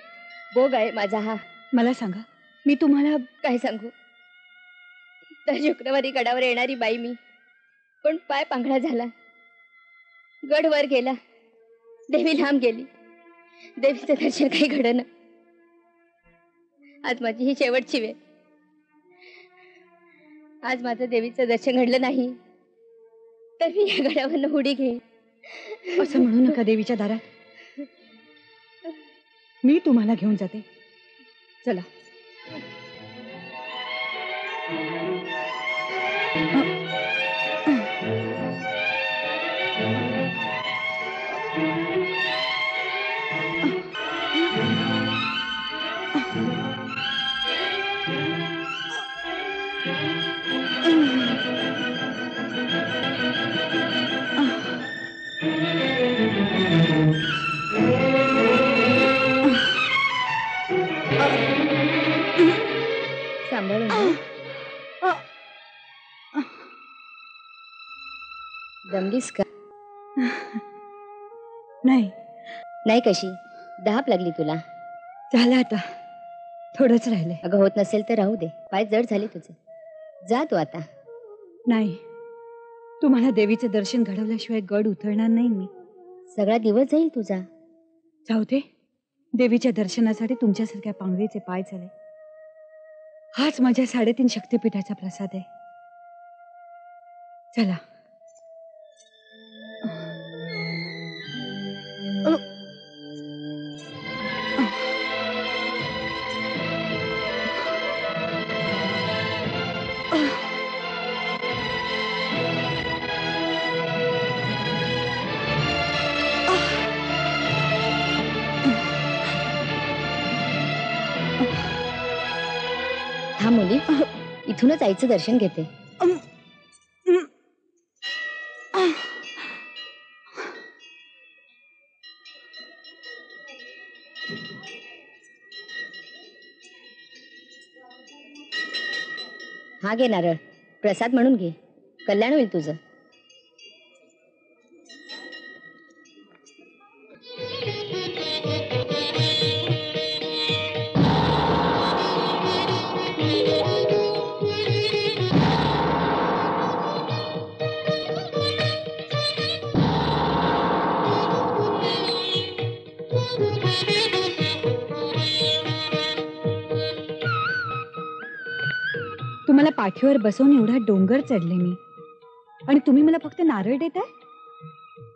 भोग आहे माझा हा. मला सांगा, मी तुम्हाला काय सांगू, तर शुक्रवारी गडावर येणारी बाई मी, पण पाय पांघळा झाला, गड वर गेला, देवी लांब गेली, देवीचं दर्शन काही घडलं. आज माझी ही शेवटची वेळ. आज माझं देवीचं दर्शन घडलं नाही तर मी या गडावरनं उडी घेईन. असं म्हणू नका देवीच्या दारात. मी तुम्हाला घेऊन जाते, चला. सांभाळून दमलीस का? नाही नाही. कशी धाप लागली तुला? झालं आता, थोडंच राहिलंय. अगं होत नसेल तर राहू दे, पाय जड झाले तुझे. जा तू आता. नाही, तुम्हाला देवीचं दर्शन घडवल्याशिवाय गड उतरणार नाही मी. सगळा दिवस जाईल तुझा. जाऊ दे, देवीच्या दर्शनासाठी तुमच्यासारख्या पांगरीचे पाय झाले. हाच माझ्या 3.5 शक्तिपीठाचा प्रसाद आहे. चला. हा मुली, इथूनच आईचं दर्शन घेते. हा घे नारळ, प्रसाद म्हणून घे, कल्याण होईल तुझं. तुम्हाला पाठीवर बसवून एवढा डोंगर चढले मी, आणि तुम्ही मला फक्त नारळ देताय?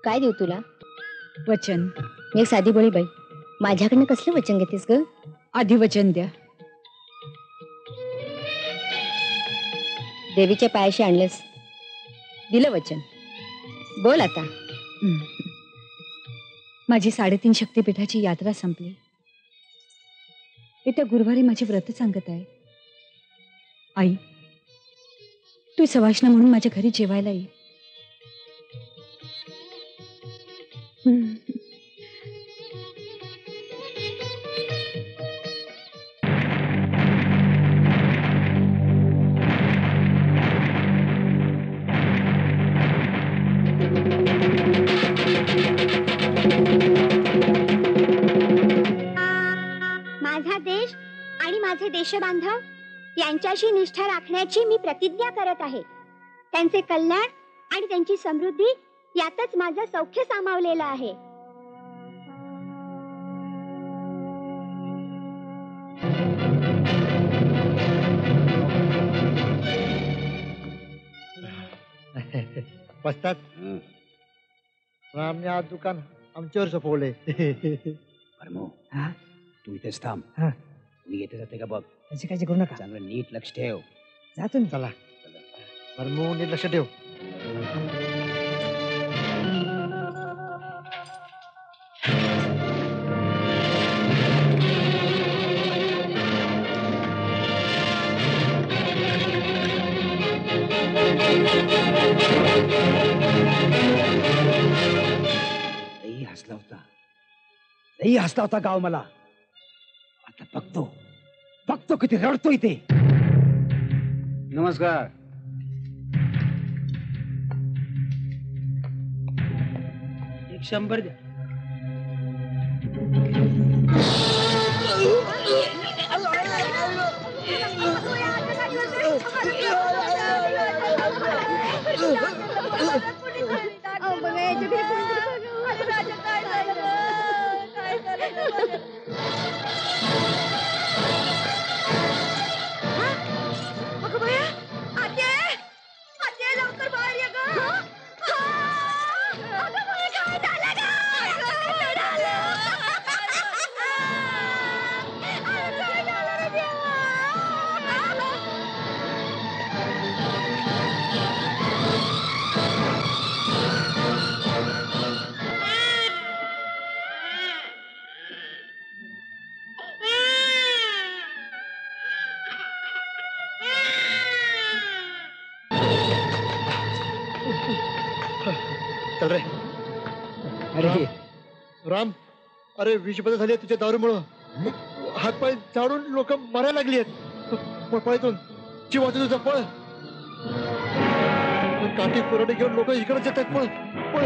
काय देऊ तुला? वचन. मी एक साधी बोळी बाई, माझ्याकडनं कसलं वचन घेतेस ग? आधी वचन द्या. देवीच्या पायाशी आणलेस, दिलं वचन, बोल आता. माझी 3.5 शक्तिपीठाची यात्रा संपली. येत्या गुरुवारी माझे व्रत सांगत आहे. आई, तू सवाष्ण म्हणून माझ्या घरी जेवायला ये. माझा देश आणि माझे देशबांधव यांच्याशी निष्ठा राखण्याची मी प्रतिज्ञा करत आहे. त्यांचे कल्याण आणि त्यांची समृद्धी यातच माझं सौख्य सामावलेलं आहे. पसतात रामने आज दुकान आमच्यावर सोपवले. तू इथेच थांब, मी येते जाते का बघ. त्याची काळजी करू नका, चांगलं नीट लक्ष ठेव. जातो ना. चला परमू, नीट लक्ष ठेव. लई हसला होता गाव मला. आता बघतो किती रडतोय ते. नमस्कार. एक 100 द्या. लवकर बाहेर ये गं. अगं बाई, काय झालं गं? काय झालं रे देवा? चल रे. अरे राम, अरे विषबाधा झाली तुझ्या दारूमुळं. हातपाय झाडून लोक मरायला लागली आहेत. पळतून जीव वाचून तुझा पळ. काठी कोरडे घेऊन लोक इकडे येतात. पळ पळ.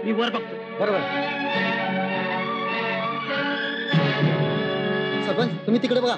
मी वर बघतो. बरोबर. सरपंच तुम्ही तिकडे बघा.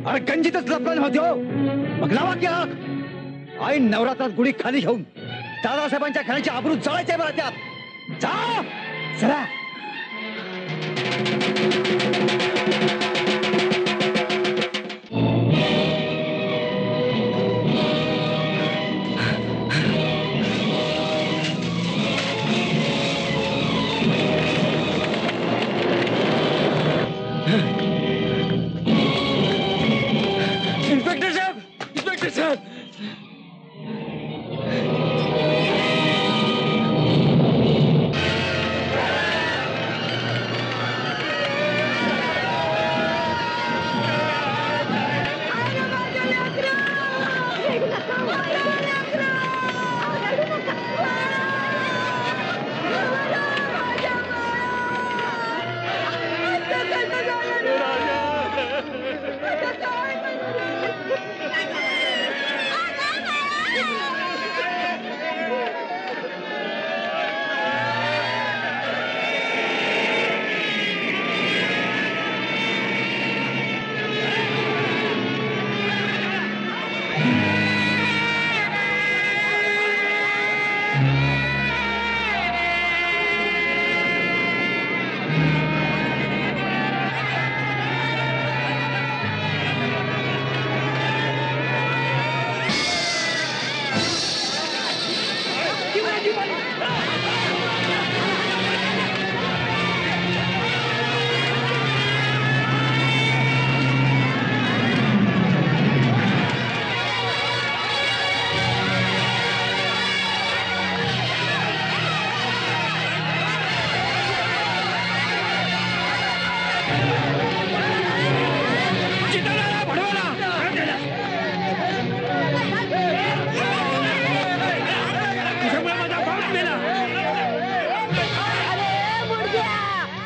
अरे गंजीतच लपला होते हो. मग लावा की आग. ऐन नवरात्रात गुढी खाली घेऊन दादासाहेबांच्या घराची आबरू जळायचे बरं त्यात. जा चला. इंस्पेक्टर साहब, इंस्पेक्टर साहब.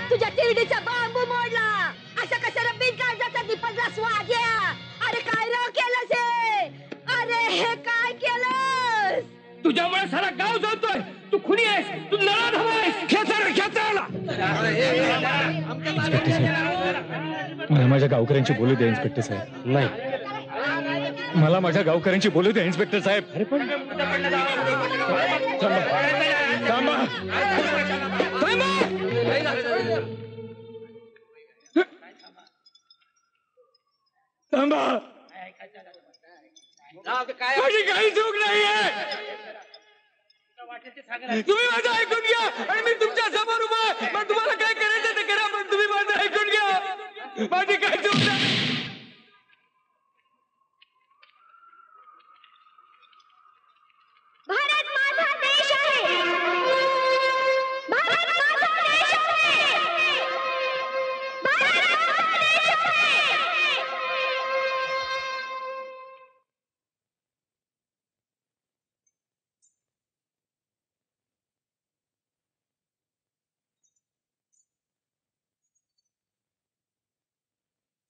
तुझ्या तिरडीचा बांबू मोडला. अशा कशाला बिनकाळजाचा दीपकला स्वाग्या. अरे काय र केलंस हे? अरे हे काय केलंस? तुझ्यामुळे सारा गाव जळतोय. तू खुनी आहेस, तू नळाधम आहेस. खेचायला मला माझ्या गावकऱ्यांची बोलू द्या इन्स्पेक्टर साहेब. नाही, मला माझ्या गावकऱ्यांची बोलू द्या इन्स्पेक्टर साहेब. अरे पण थांबा. माझी काही चूक नाहीये. तुम्ही माझं ऐकून घ्या आणि मी तुमच्या समोर उभा आहे. मग तुम्हाला काय करायचं ते करा, पण तुम्ही माझं ऐकून घ्या. माझी काही चूक नाही. भारत माझा देश आहे. भारत माझा देश आहे. भारत माझा देश आहे.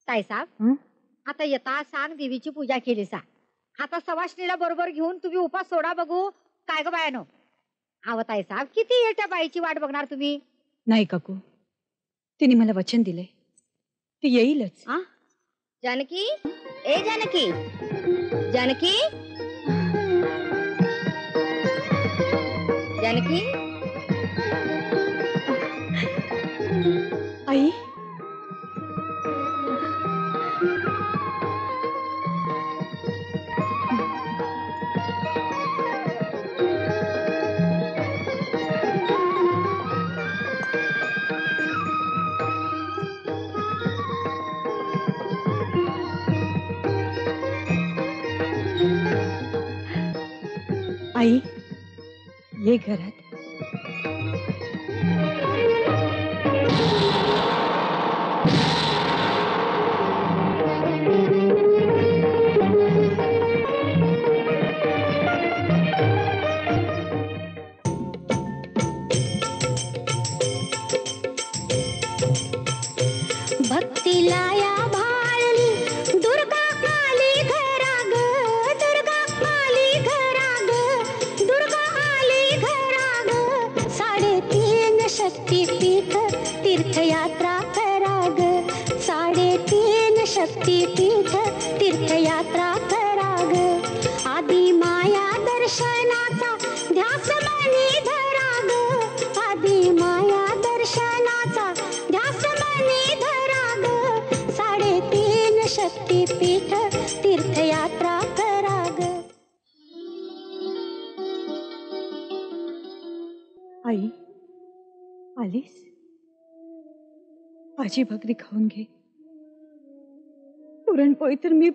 ताईसाहेब, आता येता सांग देवीची पूजा केली सा. आता सवाष्णीला बरोबर घेऊन तुम्ही उपास सोडा बघू. काय ग बायानो? अहो ताईसाहेब, किती येत्या बाईची वाट बघणार तुम्ही? नाही काकू, तिने मला वचन दिलंय, ती येईलच. जानकी, ए जानकी, जानकी, जानकी. आई, आई, ये घरात. भक्तीला या भाळली दुर्गा काली घरा ग. दुर्गा काली घरा ग. दुर्गा आली घरा ग. 3.5 शक्तीपीठ तीर्थयात्रा करा ग. 3.5 शक्तीपीठ तीर्थयात्रा करा ग. आदि माया दर्शनाचा ध्यास मनी धरा ग. आदि माया दर्शनाचा ध्यास मनी धरा ग. 3.5 शक्तीपीठ तीर्थयात्रा करा ग. आई, आलीस? भाजी भाकरी खाऊन घे. पुरणपोळी तर मी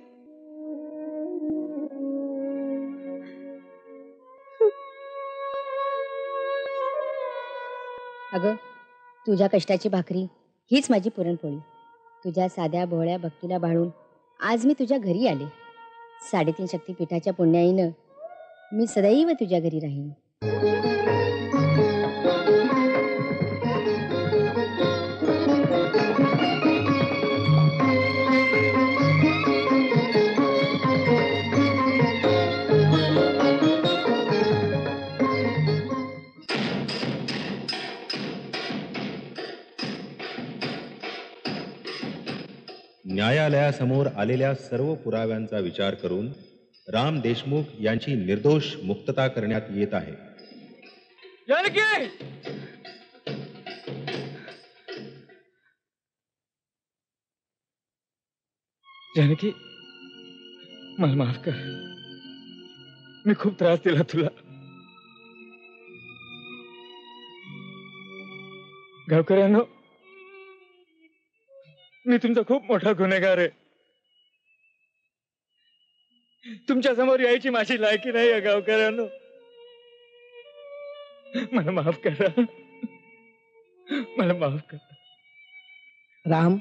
अगं, तुझ्या कष्टाची भाकरी हीच माझी पुरणपोळी. तुझ्या साध्या भोळ्या भक्तीला भाळून आज मी तुझ्या घरी आले. 3.5 शक्तीपीठाच्या पुण्याईनं मी सदैव तुझ्या घरी राहीन. न्यायालयासमोर आलेल्या सर्व पुराव्यांचा विचार करून राम देशमुख यांची निर्दोष मुक्तता करण्यात येत आहे. जानकी जानकी मला माफ कर. मी खूप त्रास दिला तुला. गावकऱ्यांनो, मी तुमचा खूप मोठा गुन्हेगार आहे. तुमच्या समोर यायची माझी लायकी नाही आहे गावकऱ्यांनो. मला माफ करा. मला माफ करा. राम,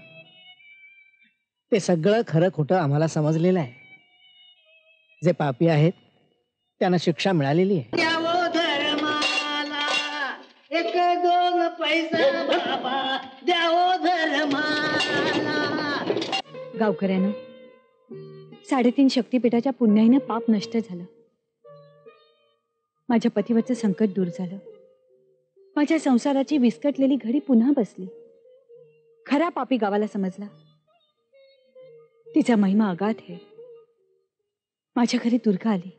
ते सगळं खरं खोटं आम्हाला समजलेलं आहे. जे पापी आहेत त्यांना शिक्षा मिळालेली आहे. द्यावो धर्माला एक दोन पैसा बाबा, द्यावो धर्माला. गावकऱ्यानं 3.5 शक्तिपीठाच्या पुण्याईनं पाप नष्ट झालं. माझ्या पतीवरचं संकट दूर झालं. माझ्या संसाराची विस्कटलेली घडी पुन्हा बसली. खरा पापी गावाला समजला. तिचा महिमा अगाध आहे. माझ्या घरी दुर्गा आली.